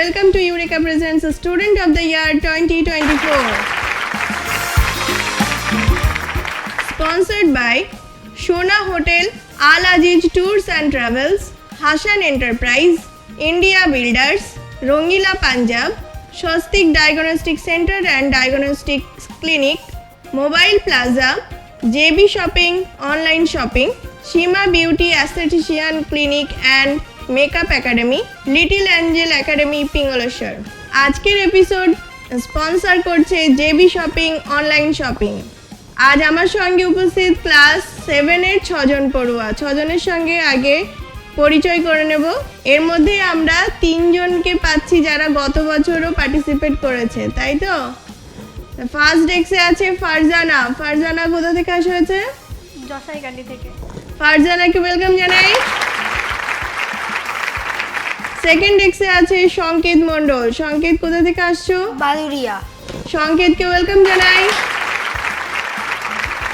welcome to Eureka Presents Student of the Year 2024. Sponsored by Shona Hotel, Al Aziz Tours and Travels, Hashan Enterprise, India Builders, Rongila Punjab, Shostik Diagnostic Center and Diagnostics Clinic, Mobile Plaza, JB Shopping, Online Shopping, Shima Beauty Aesthetician Clinic and Makeup Academy, Little Angel Academy পিঙ্গলেশ্বর। আজকের episode sponsor করছে JB shopping online shopping. আজ আমার সঙ্গে উপস্থিত class 7 এর 6 জন পড়ুয়া। 6 জনের সঙ্গে আগে পরিচয় করে নেব। এর মধ্যে আমরা 3 জনকে পাচ্ছি যারা গত বছরও পার্টিসিপেট করেছে, তাই তো? ফার্স্ট ডেস্কে আছে ফারজানা। ফারজানা কোথা থেকে আসা হয়েছে? জসাইকান্দি থেকে। ফারজানাকে ওয়েলকাম জানাই। সেকেন্ড ডেস্কে আছে সংকেত মণ্ডল। সংকেত কোথা থেকে আসছো? বাদুরিয়া। সংকেতকে ওয়েলকাম জানাই।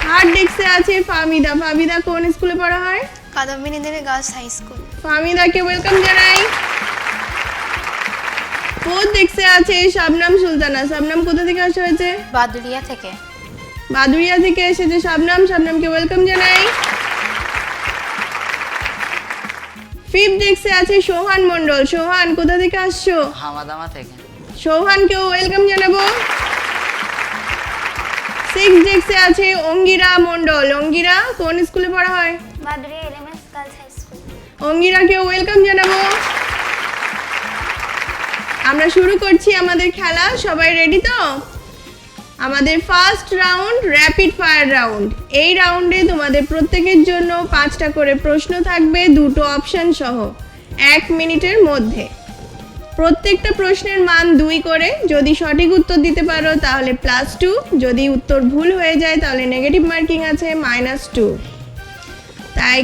থার্ড ডেস্কে আছে ফাহমিদা। ফাহমিদা কোন স্কুলে পড়া হয়? কাদম্বিনী দেবী গার্লস হাই স্কুল। ফাহমিদাকে ওয়েলকাম জানাই। ফোর্থ ডেস্কে আছে শাবনাম সুলতানা। শাবনাম কোথা থেকে আসা হয়েছে? বাদুরিয়া থেকে। বাদুরিয়া থেকে এসেছে শাবনাম। শাবনামকে ওয়েলকাম জানাই। ফিফথ ডেস্কে আছে সোহান মণ্ডল। সোহান কোথা থেকে আসছো? হামাদামা থেকে। সোহানকেও ওয়েলকাম জানাবো। সিক্সথ ডেস্কে আছে অঙ্গিরা মণ্ডল। অঙ্গিরা কোন স্কুলে পড়া হয়? Baduria elements girls high school. অঙ্গিরাকেও ওয়েলকাম জানাবো। আমরা শুরু করছি আমাদের খেলা। সবাই রেডি তো? আমাদের first round rapid fire round. এই রাউন্ডে তোমাদের প্রত্যেকের জন্য 5টা করে প্রশ্ন থাকবে, 2টো অপশন সহ, 1 মিনিটের মধ্যে। প্রত্যেকটা প্রশ্নের মান 2 করে। যদি সঠিক উত্তর দিতে পারো তাহলে +2, যদি উত্তর ভুল হয়ে যায় তাহলে নেগেটিভ মার্কিং আছে -2। তাই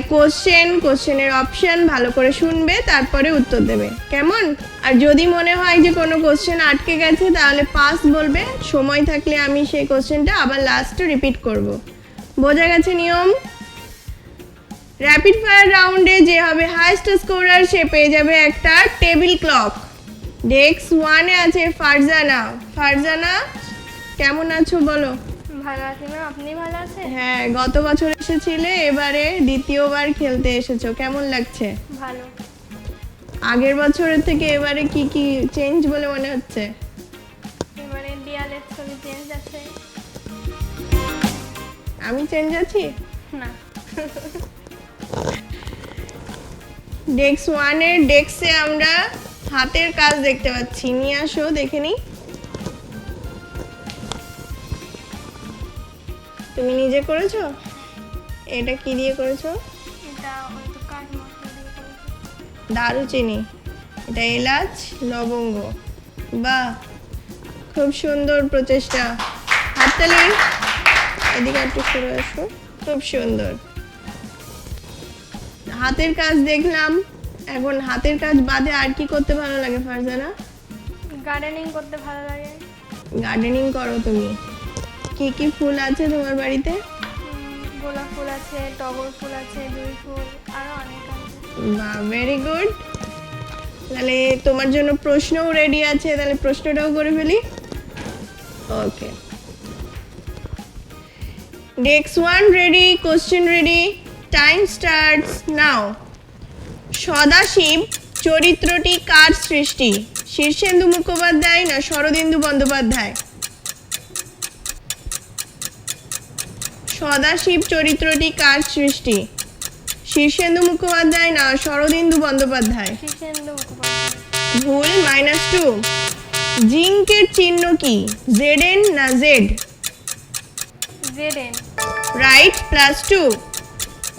কোশ্চেনের অপশন ভালো করে শুনবে, তারপরে উত্তর দেবে, কেমন? আর যদি মনে হয় যে কোনো কোশ্চেন আটকে গেছে তাহলে পাস বলবে। সময় থাকলে আমি সেই কোশ্চেনটা আবার লাস্টে রিপিট করব। বোঝা গেছে নিয়ম? র্যাপিড ফায়ার রাউন্ডে যে হবে হাইয়েস্ট স্কোরার সে পেয়ে যাবে একটা টেবিল ক্লক। ডেস্ক 1-এ আছে ফারজানা। ফারজানা কেমন আছো বলো? ভালো আছি ম্যাম, আপনি ভালো আছেন? হ্যাঁ, গত বছর এসেছিলে, এবারে দ্বিতীয়বার খেলতে এসেছো, কেমন লাগছে? ভালো। আগের বছরের থেকে এবারে কি কি চেঞ্জ বলে মনে হচ্ছে? এবারে দেয়ালের ছবি চেঞ্জ আছে। আমি চেঞ্জ আছি? না। ডেস্ক 1-এর ডেস্কে আমরা হাতের কাজ দেখতে পাচ্ছি। নিয়ে আসো দেখে নিই। তুমি নিজে করেছো? এটা কি দিয়ে করেছো? এটা ওই তো কাঠ মশলা দিয়ে করেছি। দারুচিনি, এটা এলাচ, লবঙ্গ। বাহ, খুব সুন্দর প্রচেষ্টা। হাততালি। এদিকে একটু সরে আসো। খুব সুন্দর। হাতের কাজ দেখলাম, এখন হাতের কাজ বাদে আর কি করতে ভালো লাগে ফারজানা? গার্ডেনিং করতে ভালো লাগে। গার্ডেনিং করো তুমি? কি কি ফুল আছে তোমার বাড়িতে? গোলাপ ফুল আছে, টগর ফুল আছে, জুঁই ফুল, আরো অনেক আছে। বাহ, ভেরি গুড। তাহলে তোমার জন্য প্রশ্নও রেডি আছে, তাহলে প্রশ্নটাও করে ফেলি। Okay, desk 1 ready, question ready, time starts now. Sadashiv চরিত্রটি কার সৃষ্টি? শীর্ষেন্দু মুখোপাধ্যায় না শরদিন্দু বন্দ্যোপাধ্যায়? সদাশিব চরিত্রটি কার সৃষ্টি? শীর্ষেন্দু মুখোপাধ্যায় না শরদিন্দু বন্দ্যোপাধ্যায়? শীর্ষেন্দু মুখোপাধ্যায়। ভুল, -2। জিঙ্কের চিহ্ন কি? ZN না Z? জেডেন। রাইট, +2।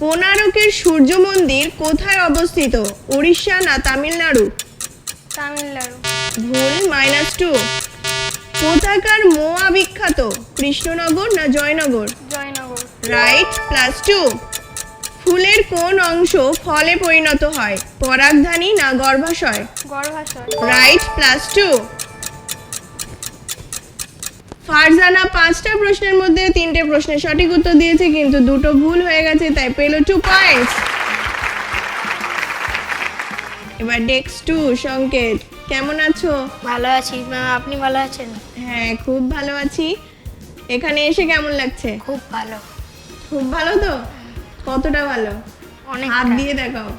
কোণারকের সূর্য মন্দির কোথায় অবস্থিত? উড়িষ্যা না তামিলনাড়ু? তামিলনাড়ু। ভুল, -2। কোথাকার মোয়া বিখ্যাত? কৃষ্ণনগর না জয়নগর? জয়নগর। রাইট, +2। ফুলের কোন অংশ ফলে পরিণত হয়? পরাগধানী না গর্ভাশয়? গর্ভাশয়। রাইট, +2। ফারজানা 5টা প্রশ্নের মধ্যে 3টে প্রশ্নের সঠিক উত্তর দিয়েছে, কিন্তু 2টো ভুল হয়ে গেছে, তাই পেল 2 পয়েন্টস। এবার ডেক্স 2 সংকেত, কেমন আছো? ভালো আছি ম্যাম, আপনি ভালো আছেন? হ্যাঁ, খুব ভালো আছি। এখানে এসে কেমন লাগছে? খুব ভালো। খুব ভালো তো? কতটা ভালো? অনেক হাত দিয়ে দেখাও।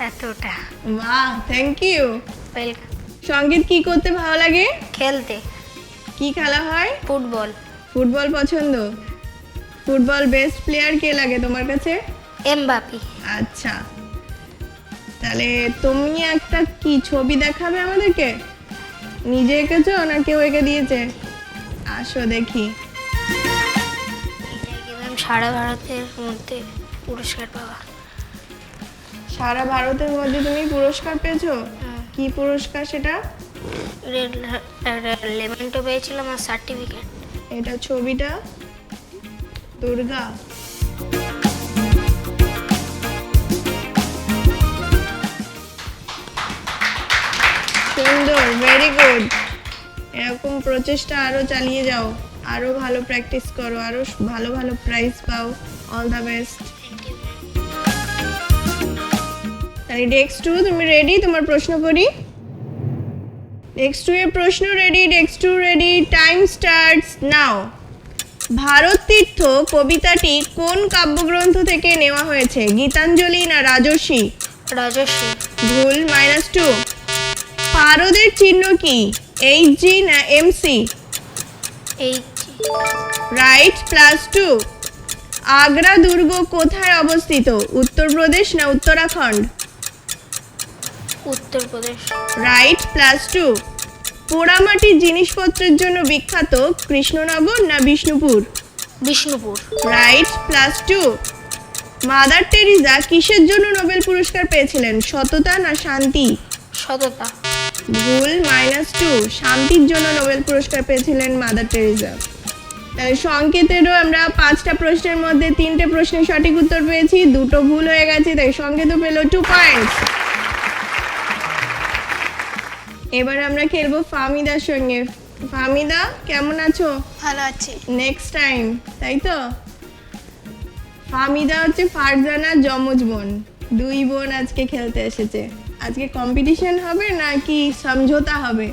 এতটা। বাহ, থ্যাংক ইউ। ওয়েলকাম। সংগীত কি করতে ভালো লাগে? খেলতে। কি খেলা হয়? ফুটবল। ফুটবল পছন্দ। ফুটবল বেস্ট প্লেয়ার কে লাগে তোমার কাছে? এমবাপি। আচ্ছা, তাহলে তুমি একটা কি ছবি দেখাবে আমাদেরকে? নিজে এঁকেছো না কেউ এঁকে দিয়েছে? আসো দেখি। ম্যাম সারা ভারতের মধ্যে পুরস্কার পাওয়া। সারা ভারতের মধ্যে তুমি পুরস্কার পেয়েছো? কি পুরস্কার সেটা? লেমেন্টো পেয়েছিলাম আর সার্টিফিকেট। এটা ছবিটা দুর্গা। সুন্দর, ভেরি গুড। এরকম প্রচেষ্টা আরো চালিয়ে যাও, আরো ভালো প্র্যাকটিস করো, আরো ভালো ভালো প্রাইজ পাও। All the best. তাহলে ডেক্স 2 তুমি রেডি? তোমার প্রশ্ন করি। ডেক্স 2 এর প্রশ্ন রেডি? ডেক্স 2 ready? Time starts now. Bharat Tirtha কবিতাটি কোন কাব্যগ্রন্থ থেকে নেওয়া হয়েছে? গীতাঞ্জলি না রাজর্ষি? রাজস্বী। ভুল, -2। পারদের চিহ্ন কি? HG না MC? এইচ। রাইট, +2। আগ্রা দুর্গ কোথায় অবস্থিত? উত্তরপ্রদেশ না উত্তরাখণ্ড? উত্তরপ্রদেশ। রাইট, +2। পোড়ামাটির জিনিসপত্রের জন্য বিখ্যাত কৃষ্ণনগর না Bishnupur? Bishnupur. Right, +2। Mother Teresa কিসের জন্য নোবেল পুরস্কার পেয়েছিলেন? সততা না শান্তি? সততা। ভুল, -2। শান্তির জন্য নোবেল পুরস্কার পেয়েছিলেন মাদার টেরিজা। তাহলে সংকেতেরও আমরা 5টা প্রশ্নের মধ্যে 3টে প্রশ্নের সঠিক উত্তর পেয়েছি, 2টো ভুল হয়ে গেছে, তাই সংকেতও পেল 2 পয়েন্টস। এবার আমরা খেলবো ফাহমিদার সঙ্গে। ফাহমিদা, কেমন আছো? ভালো আছি। নেক্সট টাইম, তাই তো? ফাহমিদা হচ্ছে ফারজানার যমজ বোন। 2 বোন আজকে খেলতে এসেছে। আজকে কম্পিটিশন হবে নাকি সমঝোতা হবে?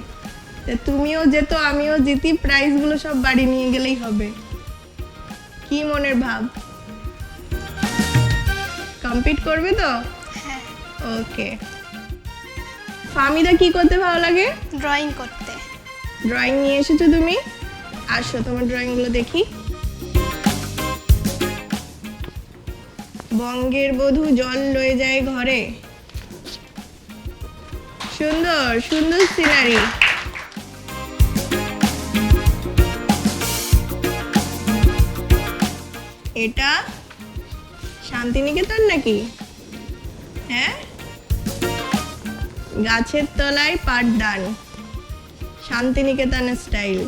তা তুমিও যেত আমিও জিতি, প্রাইজগুলো সব বাড়ি নিয়ে গেলেই হবে। কি মনের ভাব? কম্পিট করবে তো? হ্যাঁ। ওকে। ফাহমিদা কি করতে ভালো লাগে? ড্রয়িং করতে। ড্রয়িং নিয়ে এসেছো তুমি? আসো তোমার ড্রয়িংগুলো দেখি। বঙ্গের বধূ জল লয়ে যায় ঘরে। সুন্দর সুন্দর সিনারি। এটা শান্তিনিকেতন নাকি? হ্যাঁ, গাছের তলায় পাঠদান, শান্তিনিকেতনের স্টাইল।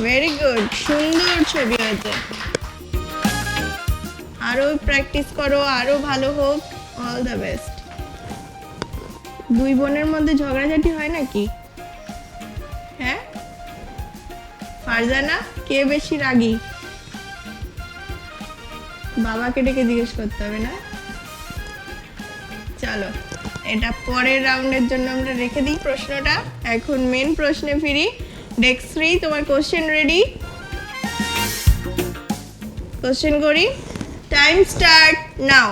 ভেরি গুড, সুন্দর ছবি হয়েছে। আরো প্র্যাকটিস করো, আরো ভালো হোক। All the best. 2 বোনের মধ্যে ঝগড়াঝাটি হয় নাকি? হ্যাঁ, ফারজানা কে বেশি রাগী? বাবাকে ডেকে জিজ্ঞেস করতে হবে না? চলো, এটা পরের রাউন্ডের জন্য আমরা রেখে দিই প্রশ্নটা। এখন মেন প্রশ্নে ফিরি। ডেক্স 3 তোমার কোশ্চেন রেডি? কোশ্চেন করি। Time start now.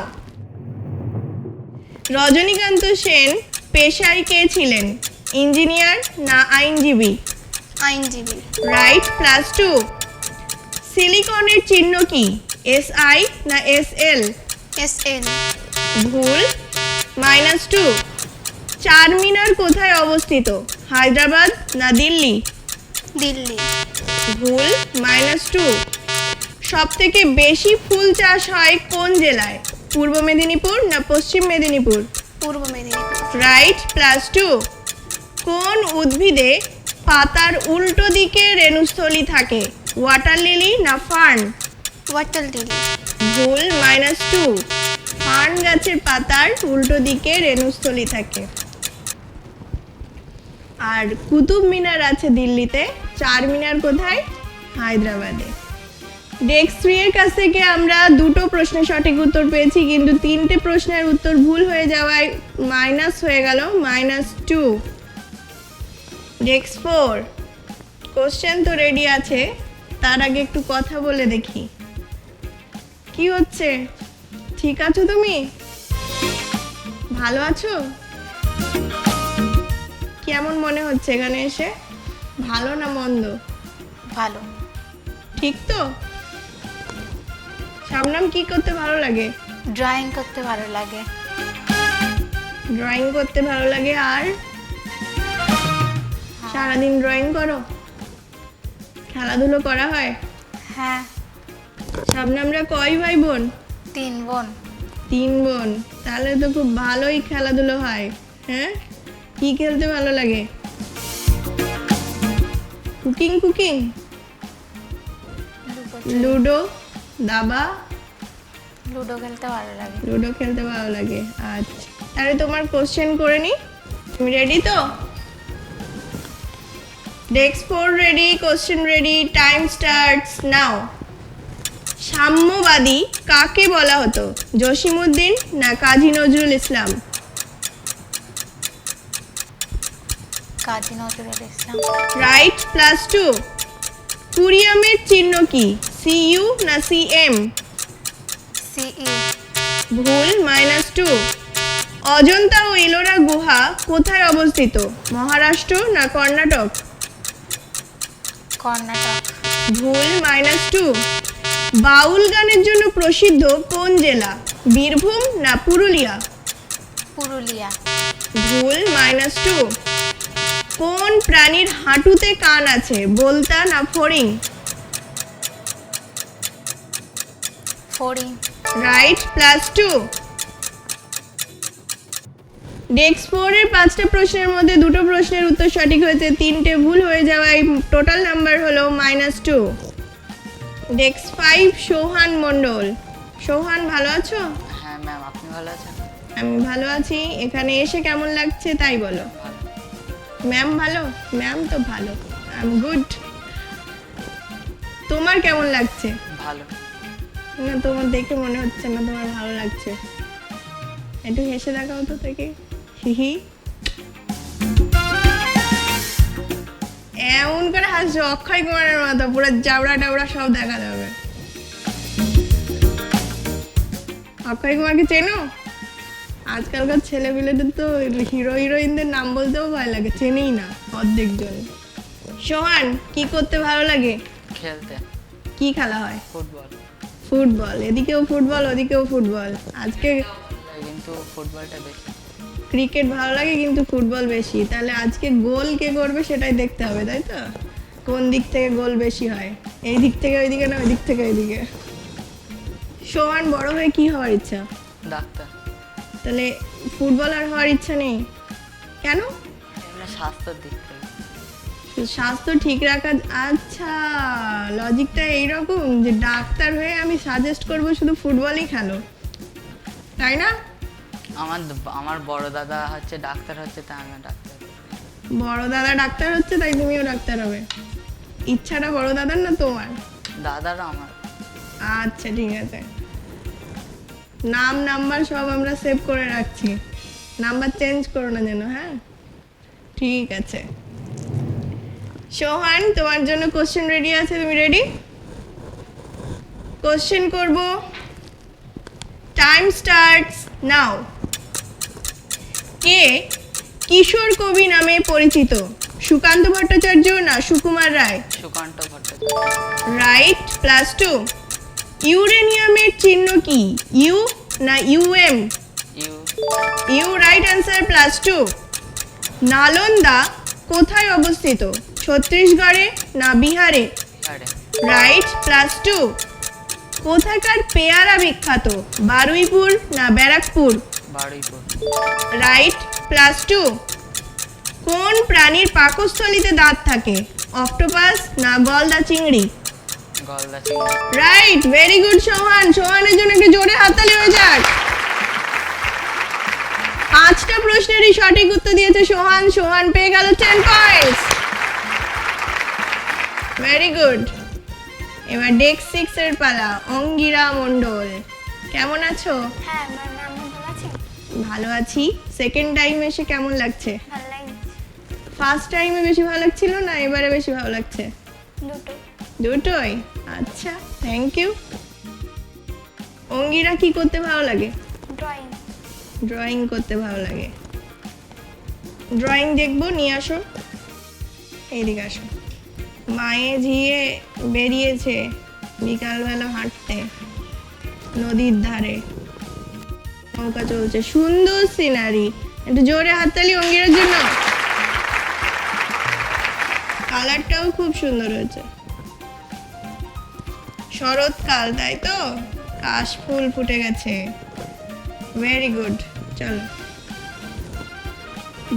Rajanikanta Sen পেশায় কে ছিলেন? ইঞ্জিনিয়ার না আইনজীবী? আইনজীবী। রাইট, +2। সিলিকনের চিহ্ন কি? SI না SL? SL। ভুল, -2। চারমিনার কোথায় অবস্থিত? হায়দ্রাবাদ না দিল্লি? দিল্লি। ভুল, -2। সব থেকে বেশি ফুল চাষ হয় কোন জেলায়? পূর্ব মেদিনীপুর না পশ্চিম মেদিনীপুর? পূর্ব মেদিনীপুর। রাইট, +2। কোন উদ্ভিদে পাতার উল্টো দিকে রেণুস্থলী থাকে? ওয়াটার লিলি না ফার্ন? Water lily. ভুল, -2। ফার্ন গাছের পাতার উল্টো দিকে রেণুস্থলী থাকে। আর কুতুব মিনার আছে দিল্লিতে, চার মিনার কোথায়? হায়দ্রাবাদে। ডেস্ক 3 এর কাছ থেকে আমরা দুটো প্রশ্নের সঠিক উত্তর পেয়েছি, কিন্তু তিনটে প্রশ্নের উত্তর ভুল হয়ে যাওয়ায় মাইনাস হয়ে গেল -2। ডেস্ক 4 কোশ্চেন তো রেডি আছে, তার আগে একটু কথা বলে দেখি। কি হচ্ছে? ঠিক আছো তুমি? ভালো আছো? কেমন মনে হচ্ছে এখানে এসে? ভালো না মন্দ? ভালো। ঠিক তো? শাবনাম, কি করতে ভালো লাগে? ড্রয়িং করতে ভালো লাগে। ড্রয়িং করতে ভালো লাগে। আর সারাদিন ড্রয়িং করো? খেলাধুলো করা হয়? হ্যাঁ। শাবনামরা কয় ভাই বোন? 3 বোন। 3 বোন, তাহলে তো খুব ভালোই খেলাধুলো হয়। হ্যাঁ, কি খেলতে ভালো লাগে? কুকিং? লুডো, দাবা? লুডো খেলতে ভালো লাগে। লুডো খেলতে ভালো লাগে। আচ্ছা, তাহলে তোমার কোশ্চেন করে নি। তুমি রেডি তো? Desk 4 ready, question ready, time starts নাও। সাম্যবাদী কাকে বলা হতো? জসিমউদ্দিন না কাজী নজরুল ইসলাম? কাজী নজরুল ইসলাম। রাইট, +2। কুরিয়ামের চিহ্ন কি? CU না CM? CE। ভুল, -2। অজন্তা ও এলোরা গুহা কোথায় অবস্থিত? মহারাষ্ট্র না কর্ণাটক? কর্ণাটক। ভুল, -2। বাউল গানের জন্য প্রসিদ্ধ কোন জেলা? বীরভূম না পুরুলিয়া? পুরুলিয়া। ভুল, -2। কোন প্রাণীর হাঁটুতে কান আছে? বোলতা না ফড়িং? ফড়িং। রাইট, +2। ডেস্ক 4 এর 5টা প্রশ্নের মধ্যে দুটো প্রশ্নের উত্তর সঠিক হয়েছে, 3টে ভুল হয়ে যাওয়ায় টোটাল নাম্বার হলো -2। ডেস্ক 5 সোহান মণ্ডল। সোহান, ভালো আছো? হ্যাঁ ম্যাম, আপনি ভালো আছেন? আমি ভালো আছি। এখানে এসে কেমন লাগছে তাই বলো। ভালো। ম্যাম ভালো? ম্যাম তো ভালো। I am good. তোমার কেমন লাগছে? ভালো। না, তোমার দেখে মনে হচ্ছে না তোমার ভালো লাগছে। একটু হেসে দেখাও তো থেকে। হিহি। এমন করে হাসছো অক্ষয় কুমারের মতো, পুরো জাবড়া টাবড়া সব দেখা যাবে। অক্ষয় কুমারকে চেনো? আজকালকার ছেলেপিলেদের তো হিরো হিরোইনদের নাম বলতেও ভয় লাগে, চেনেই না অর্ধেক জন। সোহান, কি করতে ভালো লাগে? খেলতে। কি খেলা হয়? ফুটবল। ফুটবল, এদিকেও ফুটবল ওদিকেও ফুটবল। আজকে কিন্তু ফুটবলটা বেশি। ক্রিকেট ভালো লাগে কিন্তু ফুটবল বেশি। তাহলে আজকে গোল কে করবে সেটাই দেখতে হবে, তাই তো? কোন দিক থেকে গোল বেশি হয়, এই দিক থেকে ওইদিকে না ওই দিক থেকে ওইদিকে? সোহান, বড় হয়ে কি হওয়ার ইচ্ছা? ডাক্তার। তাহলে ফুটবলার হওয়ার ইচ্ছা নেই কেন? এমনি স্বাস্থ্যের দিক থেকে। স্বাস্থ্য ঠিক রাখা। আচ্ছা, লজিকটা এইরকম যে ডাক্তার হয়ে আমি সাজেস্ট করব শুধু ফুটবলই খেলো, তাই না? আমার বড় দাদা হচ্ছে ডাক্তার হচ্ছে, তাই আমি ডাক্তার। বড় দাদা ডাক্তার হচ্ছে তাই তুমিও ডাক্তার হবে? ইচ্ছাটা বড় দাদার না তোমার? দাদারও আমার। আচ্ছা, ঠিক আছে। নাম নাম্বার সব আমরা সেভ করে রাখছি, নাম্বার চেঞ্জ করো না যেন। হ্যাঁ, ঠিক আছে। সোহান, তোমার জন্য কোশ্চেন রেডি আছে, তুমি রেডি? কোশ্চেন করব, টাইম স্টার্টস নাও। কে কিশোর কবি নামে পরিচিত? সুকান্ত ভট্টাচার্য না সুকুমার রায়? সুকান্ত ভট্টাচার্য। রাইট, +2। ইউরেনিয়ামের চিহ্ন কি? ইউ না UM? U. U, right answer, +2। Nalanda কোথায় অবস্থিত? ছত্তিশগড়ে না বিহারে? বিহারে। রাইট, +2। কোথাকার পেয়ারা বিখ্যাত? বারুইপুর না ব্যারাকপুর? বারুইপুর। রাইট, +2। কোন প্রাণীর পাকস্থলীতে দাঁত থাকে? অক্টোপাস না গলদা চিংড়ি? গলদা চিংড়ি। রাইট, ভেরি গুড সোহান। সোহানের জন্য একটু জোরে হাততালি হয়ে যাক। 5টা প্রশ্নেরই সঠিক উত্তর দিয়েছে সোহান। সোহান পেয়ে গেল 10 পয়েন্টস। Very good. এবার ডেস্ক 6 এর পালা, অঙ্গিরা মণ্ডল। কেমন আছো? হ্যাঁ ম্যাম, আপনি ভালো আছেন? ভালো আছি। সেকেন্ড টাইম এসে কেমন লাগছে? ভালো লাগছে। ফার্স্ট টাইমে বেশি ভালো লাগছিল না এবারে বেশি ভালো লাগছে? দুটো। দুটোই? আচ্ছা, থ্যাংক ইউ। অঙ্গিরা কি করতে ভালো লাগে? ড্রয়িং। ড্রয়িং করতে ভালো লাগে। ড্রয়িং দেখবো, নিয়ে আসো, এইদিকে আসো। মায়ে ঝিয়ে বেরিয়েছে বিকালবেলা হাঁটতে নদীর ধারে, নৌকা চলছে, সুন্দর সিনারি। একটু জোরে হাততালি অঙ্গিরার জন্য। কালারটাও খুব সুন্দর হয়েছে। শরৎকাল, তাই তো? কাশ ফুল ফুটে গেছে। Very good. চলো,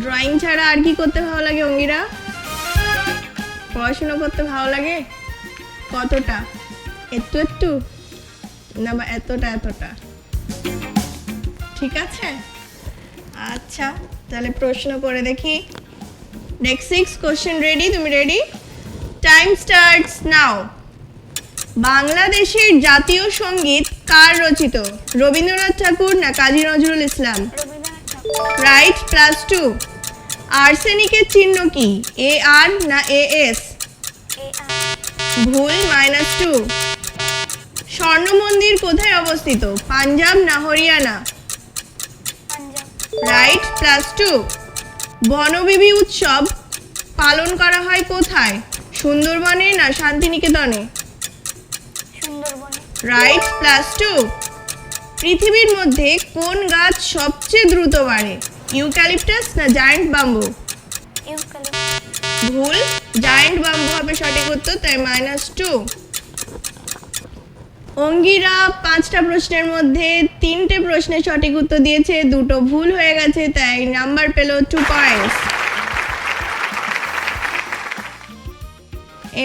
ড্রয়িং ছাড়া আর কি করতে ভালো লাগে অঙ্গিরা? পড়াশোনা করতে ভালো লাগে? কতটা? একটু একটু না বা এতটা এতটা? ঠিক আছে, আচ্ছা তাহলে প্রশ্ন করে দেখি। Next 6 question ready? তুমি রেডি? টাইম স্টার্টস নাও। বাংলাদেশের জাতীয় সঙ্গীত কার রচিত? রবীন্দ্রনাথ ঠাকুর না কাজী নজরুল ইসলাম? রবীন্দ্রনাথ ঠাকুর। রাইট, +2। আর্সেনিকের চিহ্ন কি? AR না AS? AR। ভুল, -2। স্বর্ণ মন্দির কোথায় অবস্থিত? পাঞ্জাব না হরিয়ানা? পাঞ্জাব। রাইট, +2। বনবিবি উৎসব পালন করা হয় কোথায়? সুন্দরবনে না শান্তিনিকেতনে? সুন্দরবনে। রাইট, +2। পৃথিবীর মধ্যে কোন গাছ সবচেয়ে দ্রুত বাড়ে? ইউক্যালিপটাস না জায়ান্ট বাম্বু? ইউক্যালিপটাস। ভুল, জায়ান্ট বাম্বু হবে সঠিক উত্তর, তাই -2। অঙ্গিরা 5টা প্রশ্নের মধ্যে 3টে প্রশ্নের সঠিক উত্তর দিয়েছে, 2টো ভুল হয়ে গেছে, তাই নাম্বার পেল 2 পয়েন্টস।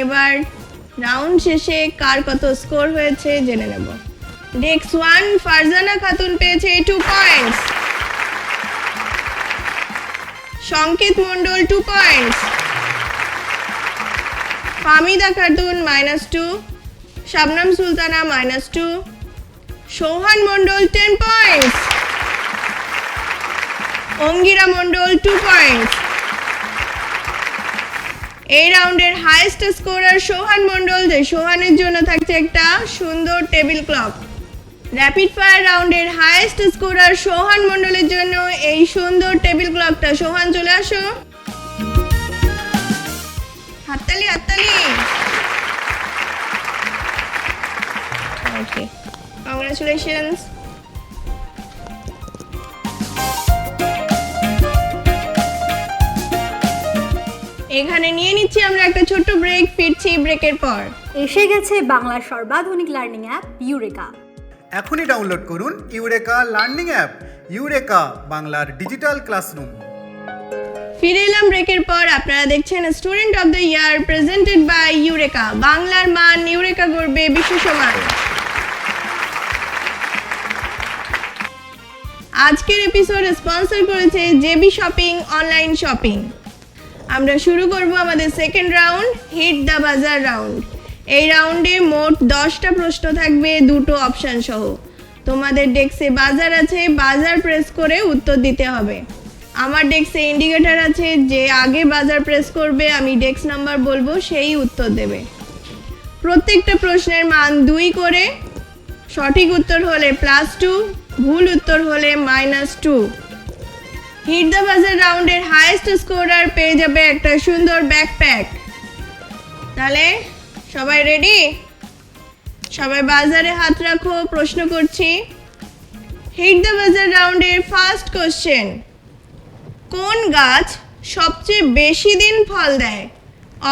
এবার রাউন্ড শেষে কার কত স্কোর হয়েছে জেনে নেব। ডেস্ক 1 ফারজানা খাতুন পেয়েছে 2 পয়েন্টস, সংকেত মণ্ডল 2 পয়েন্টস, ফামিদা খাতুন -2, শাবনাম সুলতানা -2, সোহান মণ্ডল 10 পয়েন্টস, অঙ্গিরা মণ্ডল 2 পয়েন্টস। এই রাউন্ডের হাইয়েস্ট স্কোরার সোহান মণ্ডল, যে সোহানের জন্য থাকছে একটা সুন্দর টেবিল ক্লক। র্যাপিড ফায়ার রাউন্ডের হাইয়েস্ট স্কোরার সোহান মণ্ডলের জন্য এই সুন্দর টেবিল ক্লকটা। সোহান চলে আসো, হাততালি হাততালি। ওকে, কংগ্রাচুলেশনস। এখানে নিয়ে নিচ্ছি আমরা একটা ছোট্ট ব্রেক, ফিরছি ব্রেকের পর। এসে গেছে বাংলার সর্বাধুনিক লার্নিং অ্যাপ ইউরেকা। এখনই ডাউনলোড করুন ইউরেকা লার্নিং অ্যাপ। ইউরেকা, বাংলার ডিজিটাল ক্লাসরুম। ফিরে এলাম ব্রেকের পর। আপনারা দেখছেন student of the year presented by Eureka. বাংলার মান, ইউরেকা গড়বে বিশ্ব সমান। আজকের এপিসোড স্পন্সর করেছে জেবি শপিং অনলাইন শপিং। আমরা শুরু করব আমাদের second round, hit the bazaar round. এই রাউন্ডে মোট 10টা প্রশ্ন থাকবে, 2টো অপশন সহ। তোমাদের ডেস্কে বাজার আছে, বাজার প্রেস করে উত্তর দিতে হবে। আমার ডেস্কে ইন্ডিকেটর আছে, যে আগে বাজার প্রেস করবে আমি ডেস্ক নাম্বার বলবো, সেই উত্তর দেবে। প্রত্যেকটা প্রশ্নের মান 2 করে। সঠিক উত্তর হলে +2, ভুল উত্তর হলে -2। হিট দ্য বাজার রাউন্ডের হাইয়েস্ট স্কোরার পেয়ে যাবে একটা সুন্দর ব্যাকপ্যাক। তাহলে সবাই রেডি? সবাই বাজারে হাত রাখো, প্রশ্ন করছি। হিট দ্য বাজার রাউন্ডের ফার্স্ট কোশ্চেন, কোন গাছ সবচেয়ে বেশি দিন ফল দেয়?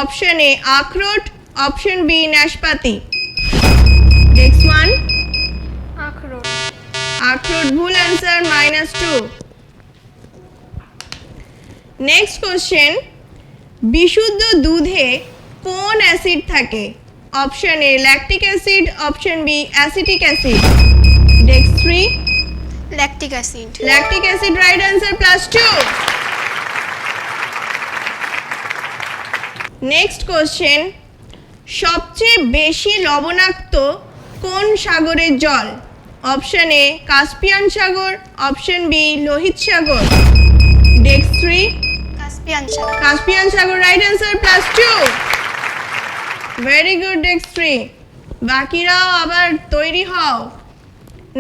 অপশন এ আখরোট, অপশন বি নাশপাতি। নেক্সট ওয়ান, আখরোট। আখরোট ভুল অ্যান্সার, -2। নেক্সট কোশ্চেন, বিশুদ্ধ দুধে কোন অ্যাসিড থাকে? Option A lactic acid, option B acetic acid. Next 3, lactic acid. Lactic acid right answer, +2। Next question, সবচেয়ে বেশি লবণাক্ত কোন সাগরের জল? অপশন এ কাস্পিয়ান সাগর, অপশন বি লোহিত সাগর। ডেস্ক 3 কাস্পিয়ান সাগর। কাস্পিয়ান সাগর right answer +2। Very good desk 3। বাকিরাও আবার তৈরি হও।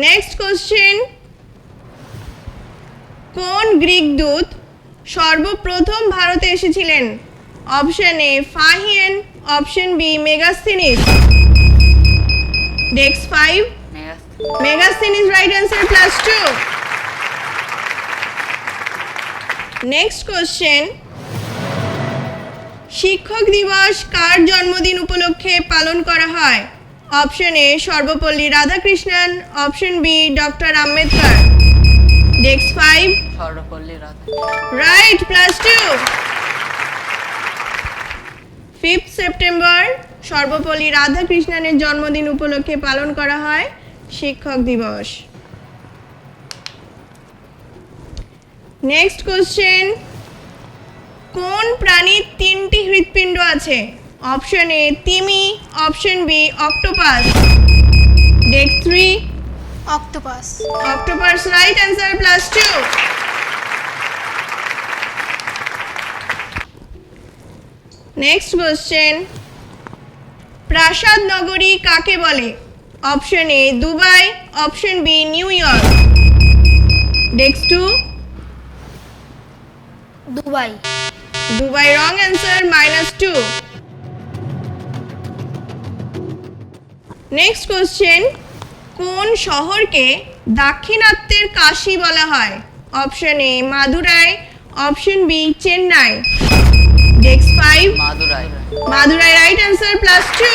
নেক্সট কোশ্চেন, কোন গ্রিক দূত সর্বপ্রথম ভারতে এসেছিলেন? Option A Fahien, option B Megasthenes. Desk 5 Megasthenes right answer +2। Next question, শিক্ষক দিবস কার জন্মদিন উপলক্ষে পালন করা হয়? Option A Sarvepalli Radhakrishnan, option B doctor Ambedkar. Desk 5 Sarvepalli Radha. Right +2। 5 September Sarvepalli রাধাকৃষ্ণনের জন্মদিন উপলক্ষে পালন করা হয় শিক্ষক দিবস। নেক্সট কোশ্চেন, কোন প্রাণীর 3টি হৃৎপিণ্ড আছে? অপশন এ তিমি, option B octopus. Desk 3 octopus. Octopus right answer +2। Next question, প্রাসাদ নগরী কাকে বলে? Option A Dubai, option B New York. Desk 2 Dubai. Dubai wrong answer -2। Next question, কোন শহরকে দাক্ষিণাত্যের কাশী বলা হয়? Option A Madurai, option B Chennai. Desk 5 Madurai. Madurai right answer +2।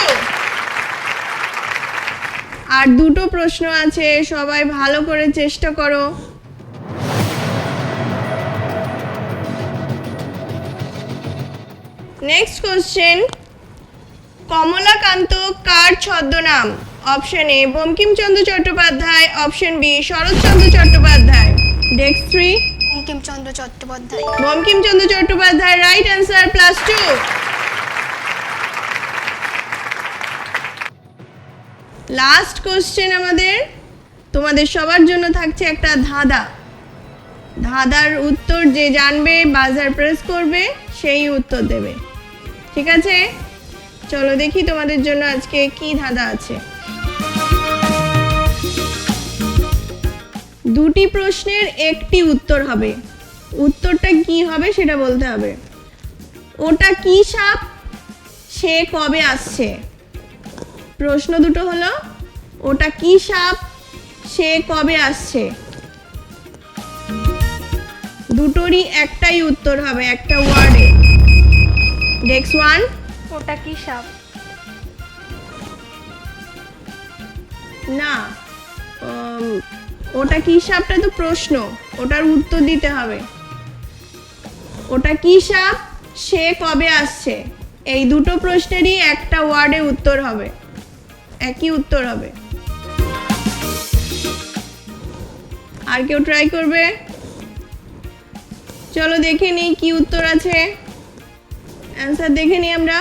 আর দুটো প্রশ্ন আছে, সবাই ভালো করে চেষ্টা করো। নেক্সট কোশ্চেন, কমলাকান্ত কার ছদ্মনাম? Option A Bankimchandra Chattopadhyay, option B Saratchandra Chattopadhyay. Desk 3 Bankimchandra Chattopadhyay. Bankimchandra Chattopadhyay right answer +2। Last question আমাদের, তোমাদের সবার জন্য থাকছে একটা ধাঁধা। ধাঁধার উত্তর যে জানবে বাজার প্রেস করবে সেই উত্তর দেবে। ঠিক আছে, চলো দেখি তোমাদের জন্য আজকে কি ধাঁধা আছে। দুটি প্রশ্নের একটি উত্তর হবে। উত্তরটা কি হবে সেটা বলতে হবে। ওটা কি সাপ, সে কবে আসছে? প্রশ্ন দুটো হলো, ওটা কি সাপ, সে কবে আসছে? দুটোরই একটাই উত্তর হবে, একটা ওয়ার্ডে। ডেস্ক 1 ওটা কি সাপ? না, ওটা কি সাপটা তো প্রশ্ন, ওটার উত্তর দিতে হবে। ওটা কি সাপ, সে কবে আসছে, এই দুটো প্রশ্নেরই একটা ওয়ার্ডে উত্তর হবে, একই উত্তর হবে। আর কেউ ট্রাই করবে? চলো দেখে নিই কি উত্তর আছে। অ্যান্সার দেখে নিই আমরা।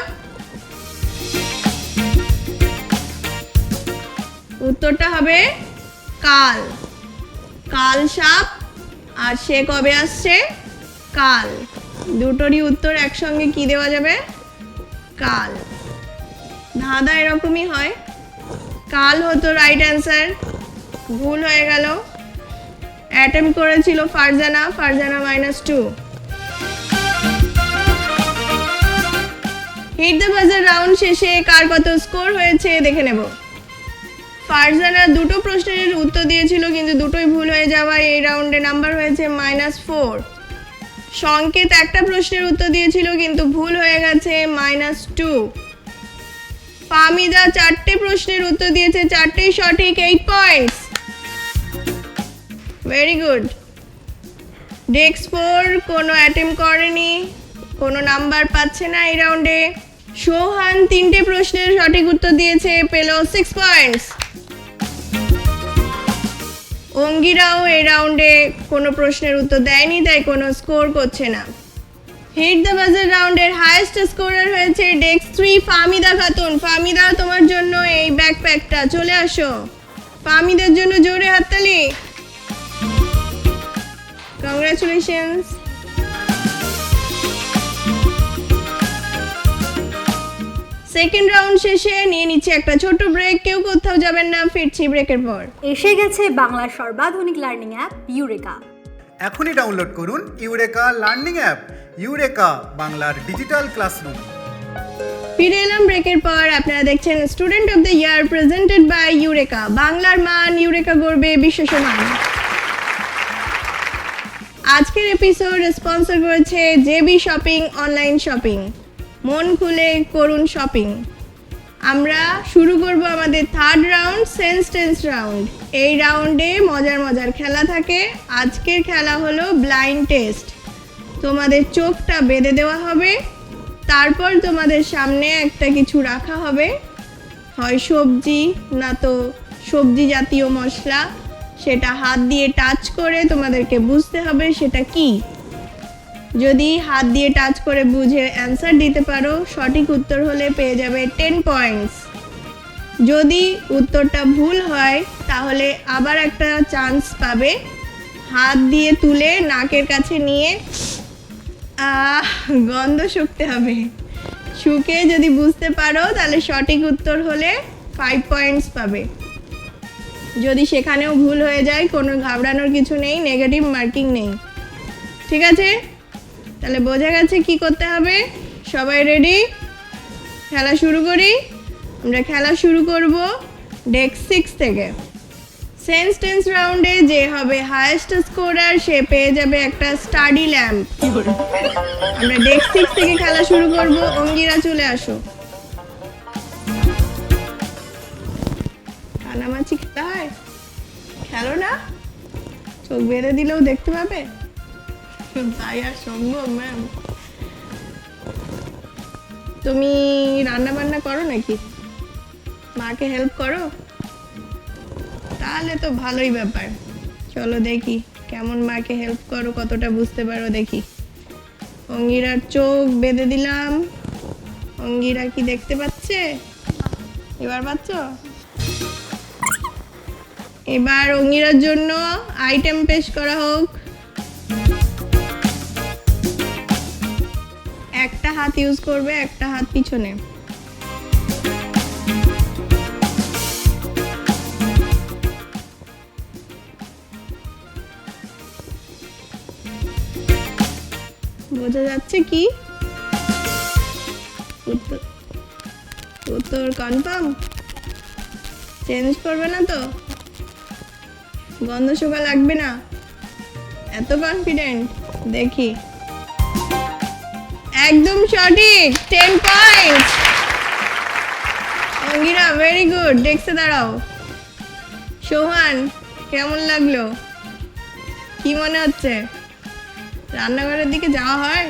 উত্তরটা হবে কাল। কাল সাপ আর সে কবে আসছে, কাল। দুটোরই উত্তর একসঙ্গে কি দেওয়া যাবে? কাল। ধাঁধা এরকমই হয়, কাল হতো রাইট অ্যান্সার, ভুল হয়ে গেল। অ্যাটেম্প করেছিল Farzana, Farzana -2। Hit the bazaar round শেষে কার কত স্কোর হয়েছে দেখে নেব। ফারজানা দুটো প্রশ্নের উত্তর দিয়েছিল কিন্তু দুটোই ভুল হয়ে যাওয়ায় এই রাউন্ডে নাম্বার হয়েছে -4। সংকেত একটা প্রশ্নের উত্তর দিয়েছিল কিন্তু ভুল হয়ে গেছে -2। ফাহমিদা চারটে প্রশ্নের উত্তর দিয়েছে, চারটেই সঠিক, 8 পয়েন্টস। Very good. ডেস্ক 4 কোনো অ্যাটেম্প করেনি, কোনো নাম্বার পাচ্ছে না এই রাউন্ডে। সোহান তিনটে প্রশ্নের সঠিক উত্তর দিয়েছে, পেল 6 পয়েন্টস। অঙ্গিরাও এই রাউন্ডে কোনো প্রশ্নের উত্তর দেয়নি, তাই কোনো স্কোর করছে না। হিট দ্য বাজার রাউন্ডের হাইয়েস্ট স্কোরার হয়েছে ডেস্ক 3 ফাহমিদা খাতুন। ফাহমিদা, তোমার জন্য এই ব্যাকপ্যাকটা, চলে আসো। ফাহমিদের জন্য জোরে হাততালি। কংগ্রাচুলেশনস। সেকেন্ড রাউন্ড শেষে নিয়ে নিচ্ছে একটা ছোট ব্রেক। কেউ কোথাও যাবেন না, ফিরছি ব্রেকের পর। এসে গেছে বাংলার সর্বাধুনিক লার্নিং অ্যাপ ইউরেকা। এখনই ডাউনলোড করুন ইউরেকা লার্নিং অ্যাপ। ইউরেকা বাংলার ডিজিটাল ক্লাসরুম। ফিরে এলাম ব্রেকের পর। আপনারা দেখছেন student of the year presented by Eureka. বাংলার মান, ইউরেকা গড়বে বিশ্ব সমান। আজকের এপিসোড স্পন্সর করেছে জেবি শপিং, অনলাইন শপিং। মন খুলে করুন শপিং। আমরা শুরু করব আমাদের third round, sense tense round. এই রাউন্ডে মজার মজার খেলা থাকে। আজকের খেলা হলো ব্লাইন্ড টেস্ট। তোমাদের চোখটা বেঁধে দেওয়া হবে, তারপর তোমাদের সামনে একটা কিছু রাখা হবে, হয় সবজি না তো সবজি জাতীয় মশলা। সেটা হাত দিয়ে টাচ করে তোমাদেরকে বুঝতে হবে সেটা কি। যদি হাত দিয়ে টাচ করে বুঝে অ্যান্সার দিতে পারো, সঠিক উত্তর হলে পেয়ে যাবে 10 পয়েন্টস। যদি উত্তরটা ভুল হয় তাহলে আবার একটা চান্স পাবে। হাত দিয়ে তুলে নাকের কাছে নিয়ে গন্ধ শুকতে হবে। শুকে যদি বুঝতে পারো তাহলে সঠিক উত্তর হলে 5 পয়েন্টস পাবে। যদি সেখানেও ভুল হয়ে যায়, কোনো ঘাবড়ানোর কিছু নেই, নেগেটিভ মার্কিং নেই। ঠিক আছে? তাহলে বোঝা গেছে কি করতে হবে। সবাই রেডি? খেলা শুরু করি। আমরা খেলা শুরু করব ডেস্ক 6 থেকে। সেন্স টেন্স রাউন্ডে যে হবে হাইয়েস্ট স্কোরার সে পেয়ে যাবে একটা স্টাডি ল্যাম্প। আমরা ডেস্ক 6 থেকে খেলা শুরু করব। অঙ্গিরা, চলে আসো। কানামাছি খেলা হয়? খেলো না? চোখ বেঁধে দিলেও দেখতে পাবে? তাই আর সম্ভব? ম্যাম, তুমি রান্না বান্না করো নাকি? মাকে হেল্প করো? তাহলে তো ভালোই ব্যাপার। চলো দেখি কেমন মাকে হেল্প করো, কতটা বুঝতে পারো দেখি। অঙ্গিরার চোখ বেঁধে দিলাম। অঙ্গিরা কি দেখতে পাচ্ছে? এবার পাচ্ছ? এবার অঙ্গিরার জন্য আইটেম পেশ করা হোক। একটা হাত ইউজ করবে, একটা হাত পিছনে। বোঝা যাচ্ছে কি? উত্তর কনফার্ম? চেঞ্জ করবে না তো? গন্ধ শোকা লাগবে না? এত কনফিডেন্ট? দেখি। একদম সঠিক, 10 পয়েন্ট। Angira, very good. ডেস্কে দাঁড়াও। সোহান, কেমন লাগলো? কি মনে হচ্ছে? রান্নাঘরের দিকে যাওয়া হয়?